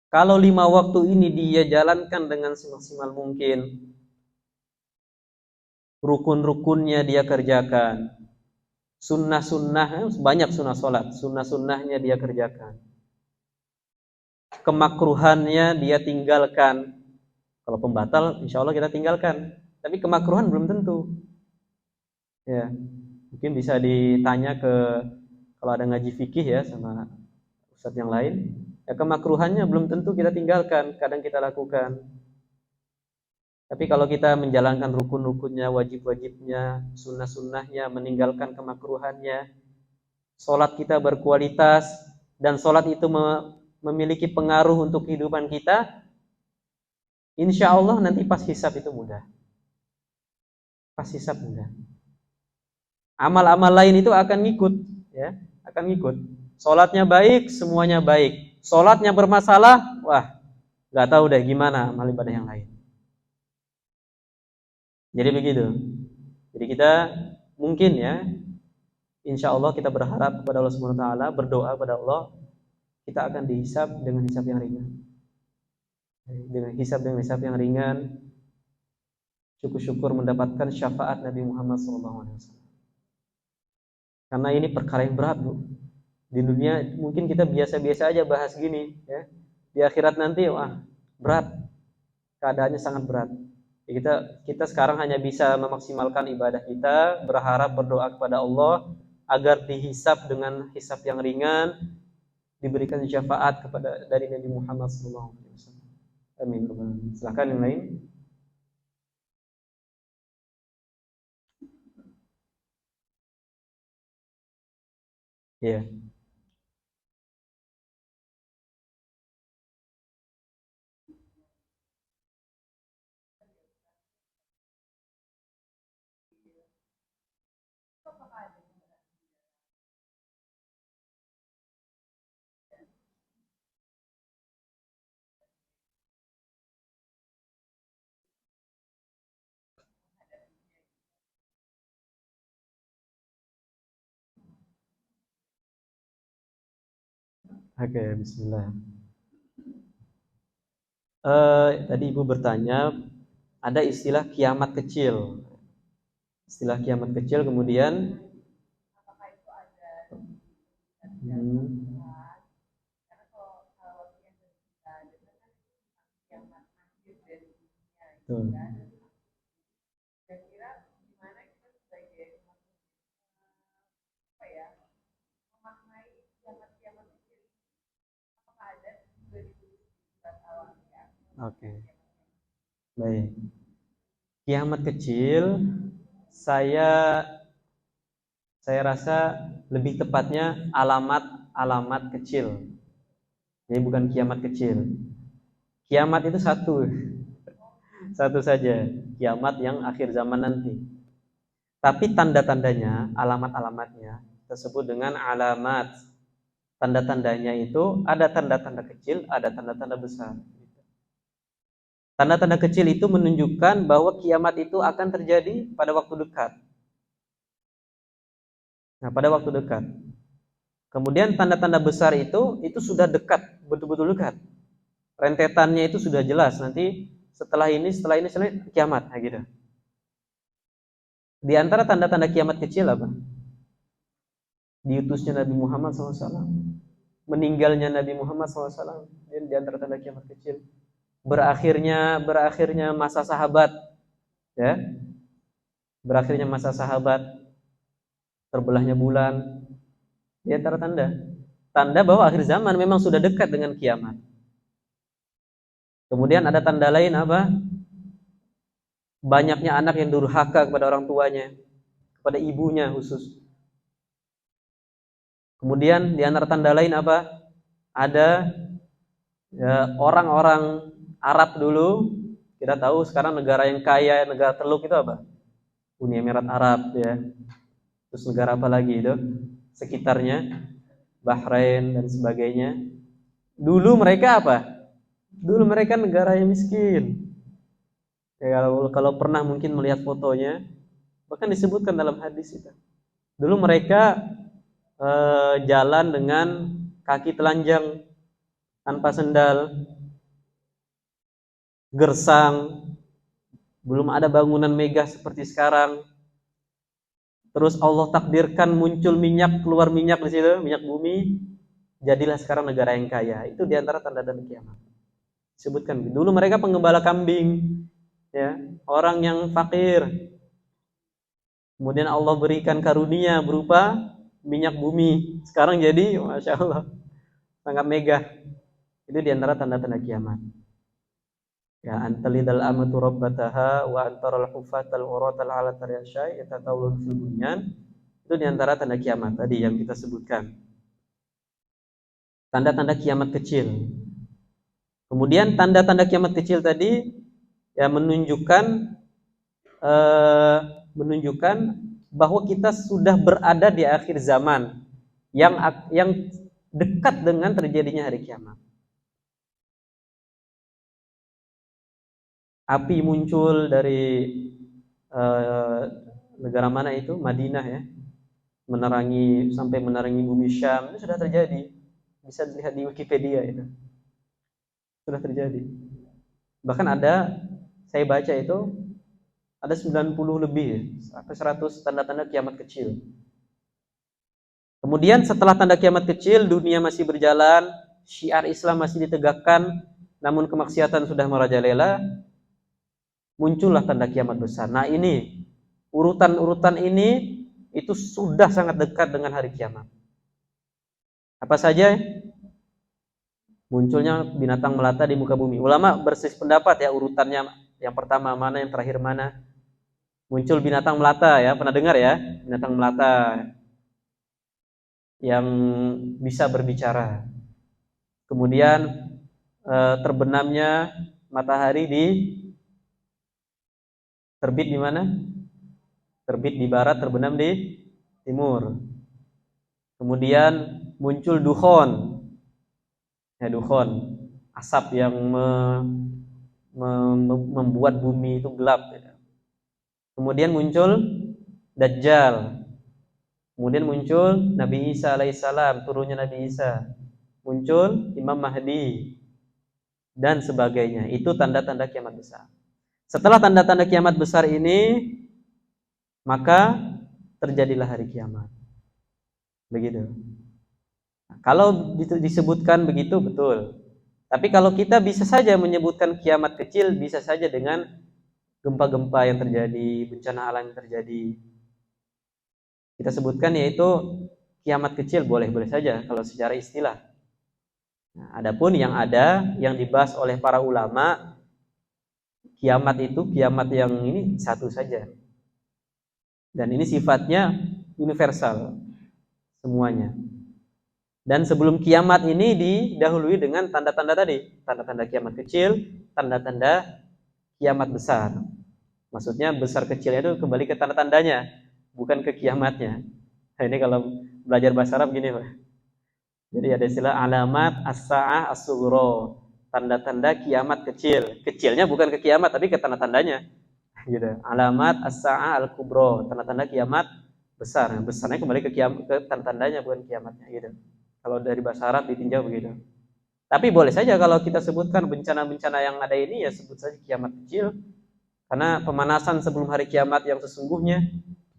Kalau 5 waktu ini dia jalankan dengan semaksimal mungkin, rukun-rukunnya dia kerjakan, sunnah-sunnah, banyak sunnah salat, sunnah-sunnahnya dia kerjakan, kemakruhannya dia tinggalkan. Kalau pembatal, insya Allah kita tinggalkan. Tapi kemakruhan belum tentu. Ya, mungkin bisa ditanya kalau ada ngaji fikih ya sama ustadz yang lain. Ya kemakruhannya belum tentu kita tinggalkan, kadang kita lakukan. Tapi kalau kita menjalankan rukun-rukunnya, wajib-wajibnya, sunnah-sunnahnya, meninggalkan kemakruhannya, sholat kita berkualitas dan sholat itu memiliki pengaruh untuk kehidupan kita. Insya Allah nanti pas hisab itu mudah. Pas hisab mudah. Amal-amal lain itu akan ngikut, ya, akan ngikut. Sholatnya baik, semuanya baik. Sholatnya bermasalah, wah, nggak tahu deh gimana amal ibadah yang lain. Jadi begitu. Jadi kita mungkin ya, insya Allah kita berharap kepada Allah Subhanahu Wa Taala, berdoa kepada Allah, kita akan dihisab dengan hisab yang ringan. Dengan hisab yang ringan, syukur-syukur mendapatkan syafaat Nabi Muhammad SAW. Karena ini perkara yang berat, Bu. Di dunia mungkin kita biasa-biasa aja bahas gini, ya. Di akhirat nanti, wah, berat. Keadaannya sangat berat. Kita sekarang hanya bisa memaksimalkan ibadah kita, berharap berdoa kepada Allah agar dihisab dengan hisab yang ringan, diberikan syafaat dari Nabi Muhammad SAW. Amin. Silakan yang lain. Ya. Oke, bismillah. Tadi Ibu bertanya, ada istilah kiamat kecil. Istilah kiamat kecil kemudian tuh. Oke. Baik. Kiamat kecil saya rasa lebih tepatnya alamat kecil. Jadi bukan kiamat kecil. Kiamat itu satu saja, kiamat yang akhir zaman nanti. Tapi tanda-tandanya, alamat-alamatnya tersebut dengan alamat. tanda-tandanya itu ada tanda-tanda kecil, ada tanda-tanda besar. Tanda-tanda kecil itu menunjukkan bahwa kiamat itu akan terjadi pada waktu dekat. Nah, pada waktu dekat. Kemudian tanda-tanda besar itu sudah dekat, betul-betul dekat. Rentetannya itu sudah jelas. Nanti setelah ini kiamat, nah gitu. Di antara tanda-tanda kiamat kecil apa? Diutusnya Nabi Muhammad SAW, meninggalnya Nabi Muhammad SAW, di antara tanda kiamat kecil. Berakhirnya masa sahabat, ya, berakhirnya masa sahabat, terbelahnya bulan, di antara tanda bahwa akhir zaman memang sudah dekat dengan kiamat. Kemudian ada tanda lain apa? Banyaknya anak yang durhaka kepada orang tuanya, kepada ibunya khusus. Kemudian di antara tanda lain apa? Ada ya, orang-orang Arab dulu, kita tahu sekarang negara yang kaya, negara teluk itu apa? Uni Emirat Arab, ya. Terus negara apa lagi itu? Sekitarnya, Bahrain dan sebagainya. Dulu mereka apa? Dulu mereka negara yang miskin. Ya, kalau pernah mungkin melihat fotonya, bahkan disebutkan dalam hadis itu. Dulu mereka jalan dengan kaki telanjang, tanpa sendal, gersang, belum ada bangunan megah seperti sekarang. Terus Allah takdirkan muncul minyak, keluar minyak di situ, minyak bumi, jadilah sekarang negara yang kaya. Itu diantara tanda-tanda kiamat. Disebutkan dulu mereka penggembala kambing, ya, orang yang fakir. Kemudian Allah berikan karunia berupa minyak bumi. Sekarang jadi, masya Allah, sangat megah. Itu diantara tanda-tanda kiamat. Ya, antalidal amatu rabbataha wa antaral hufatal uratal ala taryashai yatatawlun fil bunyan. Itu diantara tanda kiamat tadi yang kita sebutkan. Tanda-tanda kiamat kecil. Kemudian tanda-tanda kiamat kecil tadi ya menunjukkan bahwa kita sudah berada di akhir zaman yang dekat dengan terjadinya hari kiamat. Api muncul dari negara mana itu? Madinah, ya. Sampai menerangi bumi Syam. Itu sudah terjadi. Bisa dilihat di Wikipedia itu. Sudah terjadi. Bahkan saya baca itu ada 90 lebih sampai 100 tanda-tanda kiamat kecil. Kemudian setelah tanda kiamat kecil, dunia masih berjalan, syiar Islam masih ditegakkan, namun kemaksiatan sudah merajalela. Muncullah tanda kiamat besar. Nah, ini urutan-urutan ini itu sudah sangat dekat dengan hari kiamat. Apa saja? Munculnya binatang melata di muka bumi. Ulama berselisih pendapat ya urutannya, yang pertama mana, yang terakhir mana. Muncul binatang melata, ya, pernah dengar ya? Binatang melata yang bisa berbicara. Kemudian terbenamnya matahari terbit di mana? Terbit di barat, terbenam di timur. Kemudian muncul dukhon. Ya, dukhon, asap yang membuat bumi itu gelap. Kemudian muncul Dajjal. Kemudian muncul Nabi Isa alaihissalam, turunnya Nabi Isa. Muncul Imam Mahdi dan sebagainya. Itu tanda-tanda kiamat besar. Setelah tanda-tanda kiamat besar ini, maka terjadilah hari kiamat. Begitu. Nah, kalau disebutkan begitu betul. Tapi kalau kita bisa saja menyebutkan kiamat kecil, bisa saja dengan gempa-gempa yang terjadi, bencana alam yang terjadi. Kita sebutkan yaitu kiamat kecil, boleh-boleh saja kalau secara istilah. Nah, adapun yang dibahas oleh para ulama, kiamat itu kiamat yang ini satu saja. Dan ini sifatnya universal semuanya. Dan sebelum kiamat ini didahului dengan tanda-tanda tadi, tanda-tanda kiamat kecil, tanda-tanda kiamat besar. Maksudnya besar kecilnya itu kembali ke tanda-tandanya, bukan ke kiamatnya. Nah, ini kalau belajar bahasa Arab gini, Pak. Jadi ada istilah alamat as-sa'ah as-sughra, tanda-tanda kiamat kecil. Kecilnya bukan ke kiamat tapi ke tanda-tandanya. Gitu. Alamat as-sa'ah al-kubra, tanda-tanda kiamat besar. Nah, besarnya kembali ke kiamat, ke tanda-tandanya bukan kiamatnya gitu. Kalau dari bahasa Arab ditinjau begitu. Tapi boleh saja kalau kita sebutkan bencana-bencana yang ada ini ya sebut saja kiamat kecil karena pemanasan sebelum hari kiamat yang sesungguhnya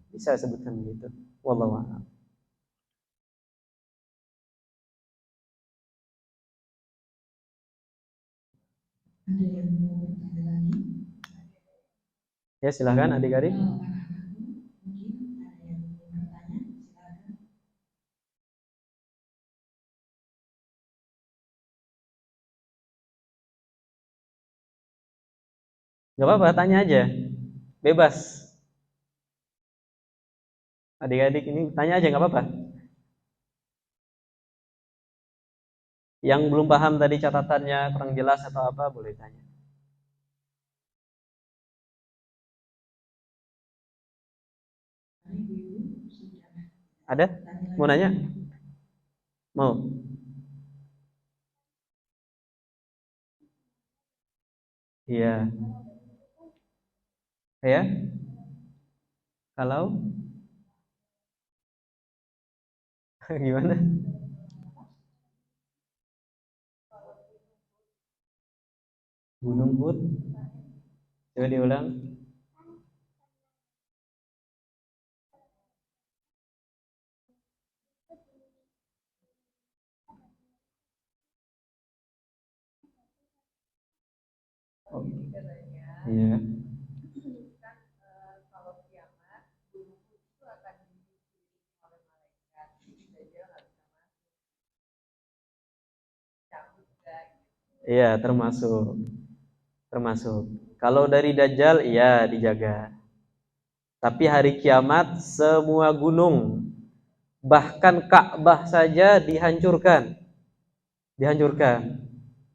bisa sebutkan begitu. Wallahu a'lam. Ada yang mau bertanya lagi? Ya silahkan adik-adik. Anak-anakku, mungkin ada yang mau bertanya, silakan. Gak apa-apa, tanya aja. Bebas. Adik-adik ini tanya aja gak apa-apa. Yang belum paham tadi catatannya kurang jelas atau apa boleh tanya. Ibu-ibu sudah Ada? Mau nanya? Mau? Iya. Ya? Kalau gimana? Gunung Hud? Coba diulang. Oh, iya. Iya, termasuk. Termasuk. Kalau dari Dajjal, iya dijaga. Tapi hari kiamat semua gunung, bahkan Ka'bah saja dihancurkan. Dihancurkan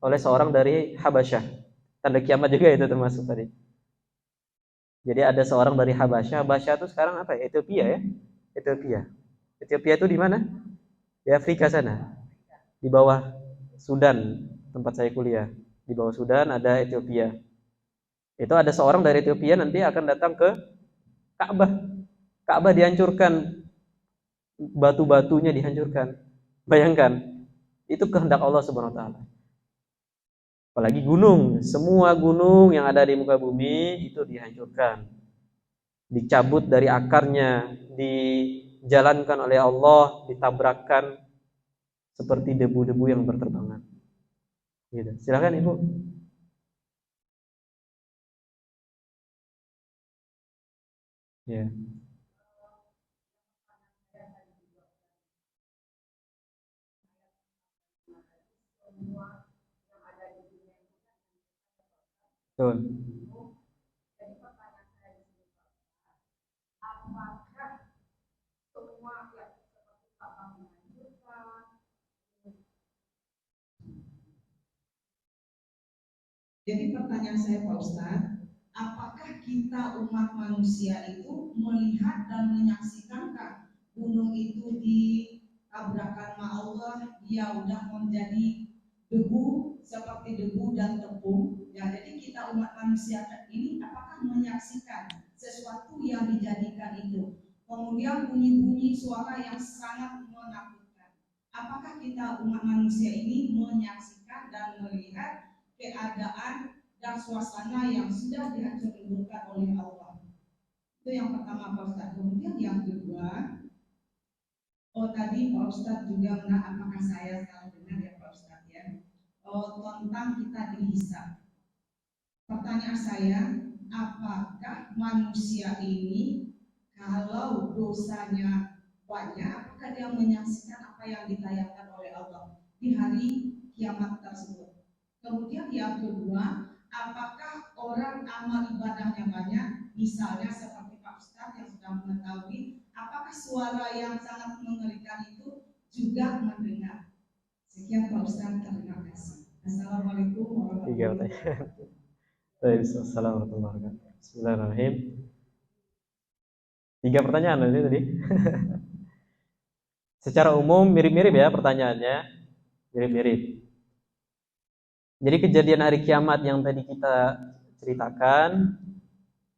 oleh seorang dari Habasyah. Tanda kiamat juga itu termasuk tadi. Jadi ada seorang dari Habasyah. Habasyah itu sekarang apa ya? Ethiopia ya? Ethiopia. Ethiopia itu di mana? Di Afrika sana. Di bawah Sudan, tempat saya kuliah. Di bawah Sudan ada Ethiopia. Itu ada seorang dari Ethiopia nanti akan datang ke Ka'bah. Ka'bah dihancurkan, batu-batunya dihancurkan. Bayangkan, itu kehendak Allah Subhanahu wa taala. Apalagi gunung, semua gunung yang ada di muka bumi itu dihancurkan, dicabut dari akarnya, dijalankan oleh Allah, ditabrakkan seperti debu-debu yang berterbangan. Gitu. Silakan Ibu. Ya. Betul. Jadi pertanyaan saya Pak Ustadz, apakah kita umat manusia itu melihat dan menyaksikankah gunung itu ditabrakan sama Allah, dia udah menjadi debu seperti debu dan tepung. Ya, jadi kita umat manusia ini apakah menyaksikan sesuatu yang dijadikan itu? Kemudian bunyi-bunyi suara yang sangat menakutkan. Apakah kita umat manusia ini menyaksikan dan melihat keadaan dan suasana yang sudah dihancurkan oleh Allah? Itu yang pertama Pak Ustadz. Kemudian yang kedua, tadi Pak Ustadz juga apakah saya salah dengar ya Pak Ustadz ya? Tentang kita dihisab. Pertanyaan saya, apakah manusia ini kalau dosanya banyak, apakah dia menyaksikan apa yang ditayangkan oleh Allah di hari kiamat tersebut? Kemudian yang kedua, apakah orang amal ibadahnya banyak, misalnya seperti Pak Ustadz yang sudah mengetahui, apakah suara yang sangat mengerikan itu juga mendengar? Sekian Pak Ustadz, terima kasih. Assalamualaikum warahmatullahi wabarakatuh. Assalamualaikum warahmatullahi wabarakatuh. Bismillahirrahmanirrahim. 3 pertanyaan tadi. Secara umum mirip-mirip ya pertanyaannya, mirip-mirip. Jadi kejadian hari kiamat yang tadi kita ceritakan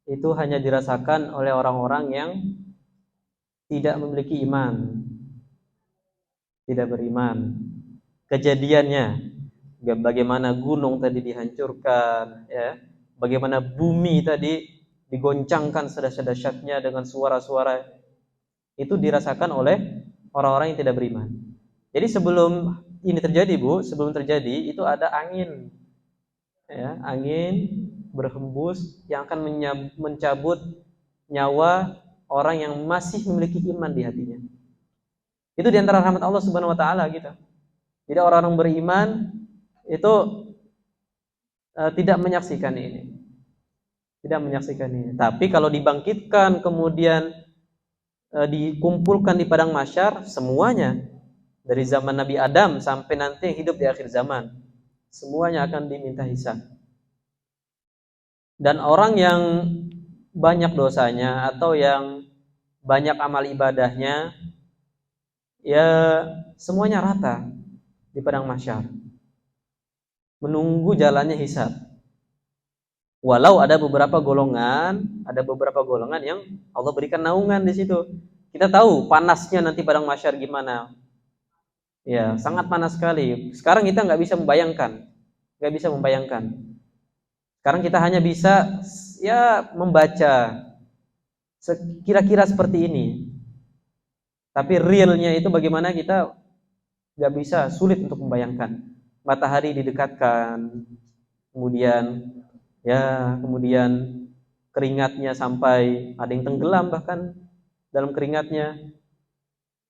itu hanya dirasakan oleh orang-orang yang tidak memiliki iman, tidak beriman. Kejadiannya, bagaimana gunung tadi dihancurkan, ya, bagaimana bumi tadi digoncangkan sedahsyat-dahsyatnya dengan suara-suara, itu dirasakan oleh orang-orang yang tidak beriman. Jadi sebelum ini terjadi, Bu, sebelum terjadi itu ada angin, ya, angin berhembus yang akan mencabut nyawa orang yang masih memiliki iman di hatinya. Itu di antara rahmat Allah Subhanahu wa taala gitu. Jadi orang-orang beriman itu tidak menyaksikan ini. Tidak menyaksikan ini. Tapi kalau dibangkitkan kemudian dikumpulkan di padang mahsyar semuanya dari zaman Nabi Adam sampai nanti hidup di akhir zaman, semuanya akan diminta hisab. Dan orang yang banyak dosanya atau yang banyak amal ibadahnya, ya semuanya rata di padang mahsyar, menunggu jalannya hisab. Walau ada beberapa golongan yang Allah berikan naungan di situ. Kita tahu panasnya nanti padang mahsyar gimana. Ya, sangat panas sekali. Sekarang kita nggak bisa membayangkan. Sekarang kita hanya bisa ya membaca kira-kira seperti ini. Tapi realnya itu bagaimana kita nggak bisa, sulit untuk membayangkan. Matahari didekatkan, kemudian keringatnya sampai ada yang tenggelam bahkan dalam keringatnya.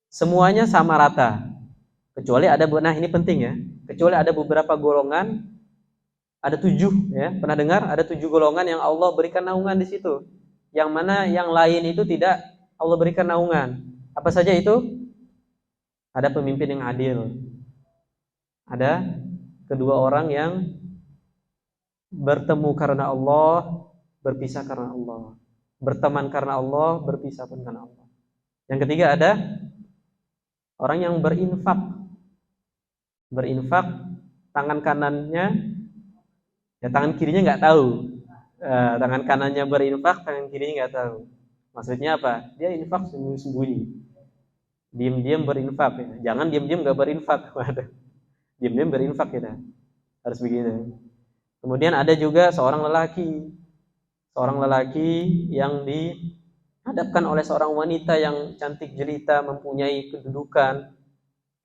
Semuanya sama rata. Kecuali ada, nah ini penting ya, kecuali ada beberapa golongan, ada 7 ya, pernah dengar ada 7 golongan yang Allah berikan naungan di situ. Yang mana yang lain itu tidak Allah berikan naungan. Apa saja itu? Ada pemimpin yang adil. Ada kedua orang yang bertemu karena Allah, berpisah karena Allah. Berteman karena Allah, berpisah pun karena Allah. Yang ketiga ada orang yang berinfak. Tangan kanannya, ya tangan kirinya nggak tahu. Tangan kanannya berinfak, tangan kirinya nggak tahu. Maksudnya apa? Dia infak sembunyi-sembunyi, diam-diam berinfak. Ya. Jangan diam-diam nggak berinfak. Diam-diam berinfak kita. Harus begitu. Kemudian ada juga seorang lelaki yang dihadapkan oleh seorang wanita yang cantik jelita, mempunyai kedudukan.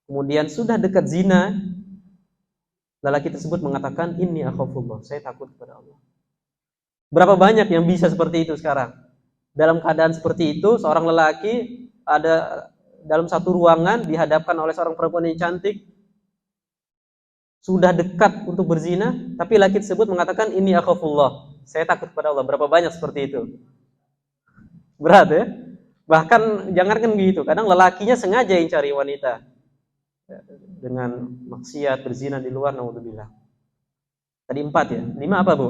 Kemudian sudah dekat zina, lelaki tersebut mengatakan, inni akhafullah, saya takut kepada Allah. Berapa banyak yang bisa seperti itu sekarang? Dalam keadaan seperti itu, seorang lelaki ada dalam satu ruangan dihadapkan oleh seorang perempuan yang cantik, sudah dekat untuk berzina, tapi lelaki tersebut mengatakan, inni akhafullah, saya takut kepada Allah. Berapa banyak seperti itu? Berat ya? Bahkan jangankan begitu, kadang lelakinya sengaja yang cari wanita dengan maksiat, berzina di luar, naudzubillah. Tadi 4 ya, 5 apa Bu?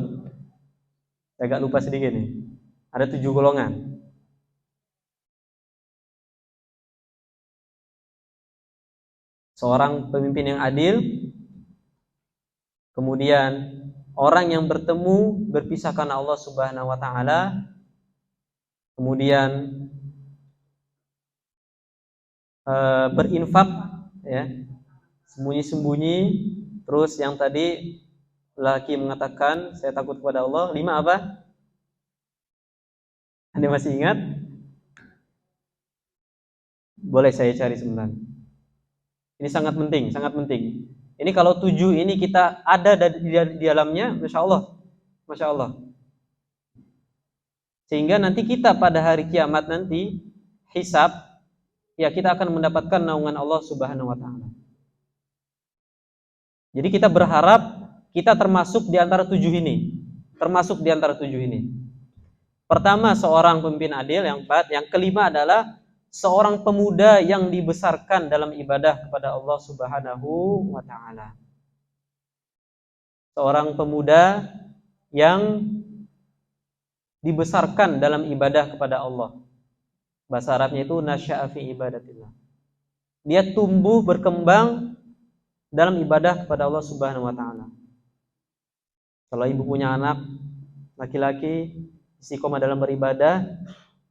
Saya agak lupa sedikit nih. Ada 7 golongan. Seorang pemimpin yang adil, kemudian orang yang bertemu berpisah karena Allah Subhanahu wa taala, kemudian berinfak ya, sembunyi-sembunyi. Terus yang tadi laki mengatakan saya takut kepada Allah. 5 apa? Anda masih ingat? Boleh saya cari sebentar. Ini sangat penting, sangat penting. Ini kalau 7 ini kita ada di dalamnya, Masya Allah. Sehingga nanti kita pada hari kiamat nanti hisab, ya kita akan mendapatkan naungan Allah Subhanahu wa taala. Jadi kita berharap kita termasuk di antara 7 ini. Pertama, seorang pemimpin adil. Yang 4, yang kelima adalah seorang pemuda yang dibesarkan dalam ibadah kepada Allah Subhanahu wa taala. Seorang pemuda yang dibesarkan dalam ibadah kepada Allah. Bahasa Arabnya itu nasya'a fi ibadatillah. dia tumbuh berkembang dalam ibadah kepada Allah Subhanahu wa taala. Kalau ibu punya anak laki-laki istiqomah dalam beribadah,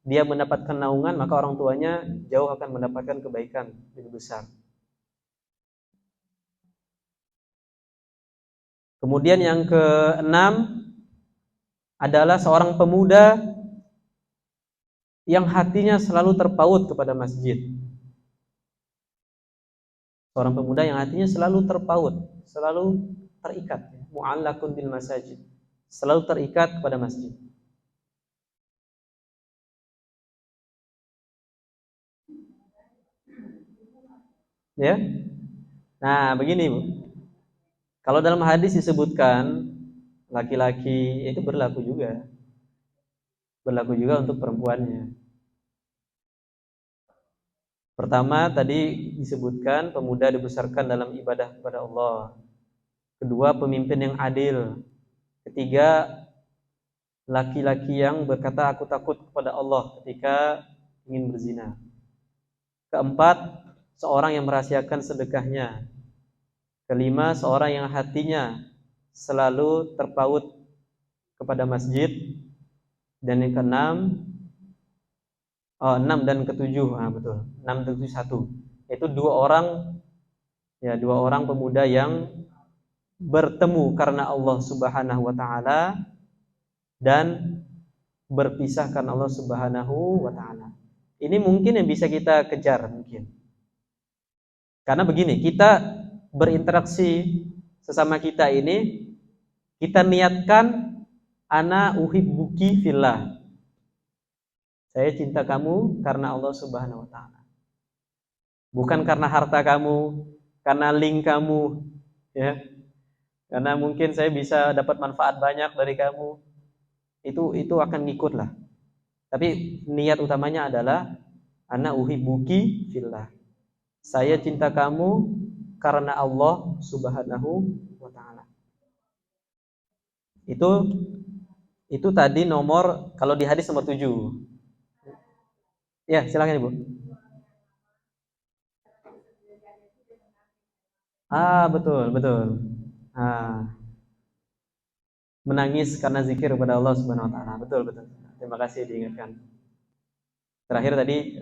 dia mendapatkan naungan, maka orang tuanya jauh akan mendapatkan kebaikan lebih besar. Kemudian yang keenam adalah seorang pemuda yang hatinya selalu terpaut kepada masjid. Seorang pemuda yang hatinya selalu terpaut, selalu terikat, mu'allaqun bil masajid, selalu terikat kepada masjid. Ya. Nah, begini, Bu. Kalau dalam hadis disebutkan laki-laki itu berlaku juga. Berlaku juga untuk perempuannya. Pertama tadi disebutkan pemuda dibesarkan dalam ibadah kepada Allah. Kedua, pemimpin yang adil. Ketiga, laki-laki yang berkata aku takut kepada Allah ketika ingin berzina. Keempat, seorang yang merahasiakan sedekahnya. Kelima, seorang yang hatinya selalu terpaut kepada masjid. Dan yang keenam, enam dan ketujuh, betul, 6 dan 7 satu. Itu dua orang pemuda yang bertemu karena Allah Subhanahu wa taala dan berpisah karena Allah Subhanahu wa taala. Ini mungkin yang bisa kita kejar mungkin. Karena begini, kita berinteraksi sesama kita ini, kita niatkan ana uhibbuki fillah. Saya cinta kamu karena Allah Subhanahu wa taala. Bukan karena harta kamu, karena link kamu, ya. Karena mungkin saya bisa dapat manfaat banyak dari kamu. Itu akan ngikut lah. Tapi niat utamanya adalah ana uhibbuki fillah. Saya cinta kamu karena Allah Subhanahu wa taala. Itu tadi nomor, kalau di hadis nomor 7. Ya, silakan Ibu. Betul, betul. Menangis karena zikir kepada Allah Subhanahu wa taala. Betul, betul. Terima kasih diingatkan. Terakhir tadi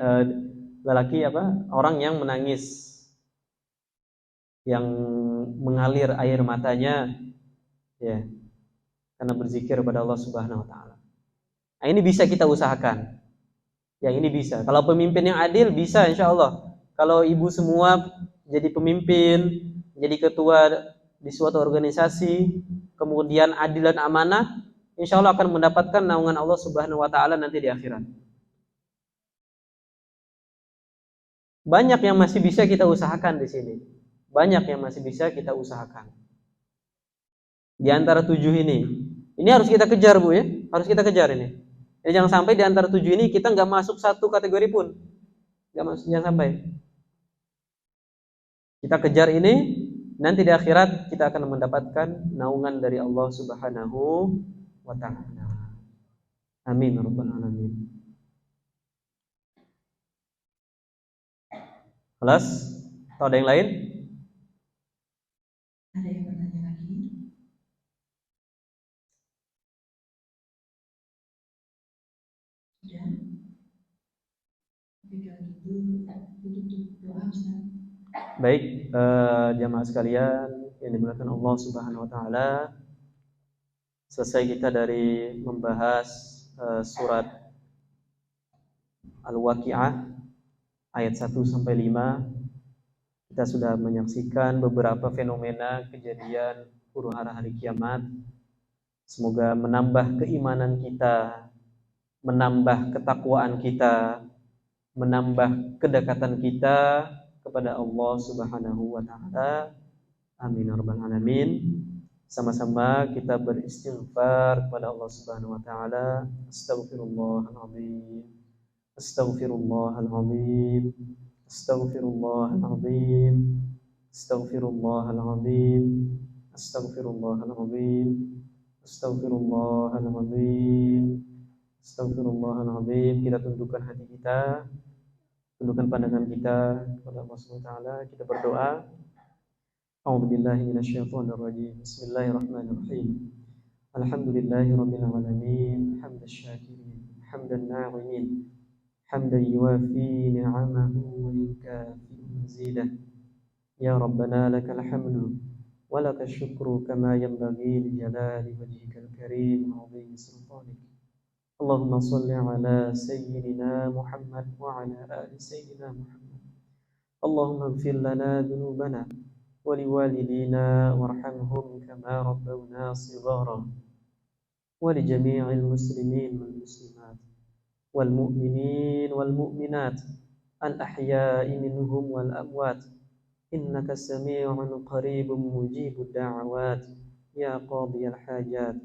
lelaki orang yang menangis, yang mengalir air matanya, ya, karena berzikir kepada Allah Subhanahu wa taala. Nah, ini bisa kita usahakan. Yang ini bisa. Kalau pemimpin yang adil bisa insya Allah. Kalau ibu semua jadi pemimpin, jadi ketua di suatu organisasi, kemudian adil dan amanah, insya Allah akan mendapatkan naungan Allah Subhanahu wa taala nanti di akhirat. Banyak yang masih bisa kita usahakan di sini. Banyak yang masih bisa kita usahakan. Di antara 7 ini harus kita kejar, Bu, ya. Harus kita kejar ini. Ya, jangan sampai di antara 7 ini kita nggak masuk satu kategori pun. Nggak masuk, jangan sampai. Kita kejar ini, nanti di akhirat kita akan mendapatkan naungan dari Allah Subhanahu wa taala. Amin ya rabbal alamin. Kelas? Atau ada yang lain? Ada yang bertanya lagi? Sudah? Jika itu tutup doa, Ustaz. Baik, jamaah sekalian yang dimuliakan Allah Subhanahu wa taala. Selesai kita dari membahas surat Al-Waqi'ah ayat 1 sampai 5. Kita sudah menyaksikan beberapa fenomena kejadian huru-hara hari kiamat. Semoga menambah keimanan kita, menambah ketakwaan kita, menambah kedekatan kita kepada Allah Subhanahu wa taala. Amin ya rabbal alamin. Sama-sama kita beristighfar kepada Allah Subhanahu wa taala. Astaghfirullahalazim. Astaghfirullahalazim. Astaghfirullahalazim. Astaghfirullahalazim. Astaghfirullahalazim. Astaghfirullahalazim. Astaghfirullahalazim. Kita tundukkan hati kita. tundukkan pandangan kita kepada Allah Subhanahu wa taala. Kita berdoa. A'udzubillahi minasyaitonir rajim. Bismillahirrahmanirrahim. Alhamdulillahirabbil alamin, hamdasy syakirin, hamdan na'imin, hamdan yuwafi ni'amahu wa yukafi mazidah. Ya Rabbana lakal hamdu wa lakal syukru kama yanbaghi li jalali wajhikal karim wa 'azimi sultanik. Allahumma shalli ala sayyidina Muhammad wa ala ali sayyidina Muhammad. Allahumma ighfir lana dhunubana wa liwalidina warhamhum kama rabbawna shighara wa li jami'il muslimin wal muslimat wal mu'minin wal mu'minat al ahya'i minhum wal amwat innaka sami'un qaribun mujibud da'awat ya qadiyal hajat.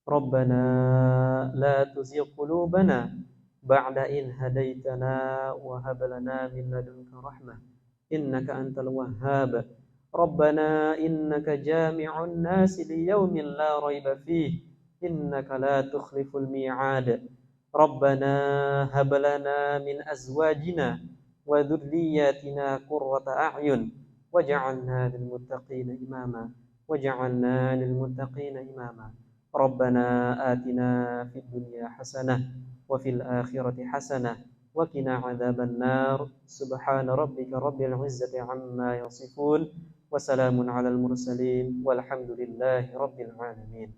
Rabbana la tuzigh qulubana ba'da idh hadaitana wa hab lana min ladunka rahmah innaka antal wahhab. Rabbana innaka jami'un nasi liyaumin la raiba fihi innaka la tukhliful mi'ad. Rabbana hab lana min azwajina wa dhurriyyatina qurrata a'yun waj'alna lil muttaqina imama waj'alna lil muttaqina imama. Rabbana atina fid dunya hasanah wa fil akhirati hasanah wa qina adzaban nar. Subhana rabbika rabbil izzati amma yasifun wa salamun alal mursalin walhamdulillahi rabbil alamin.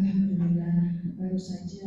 Alhamdulillah, baru saja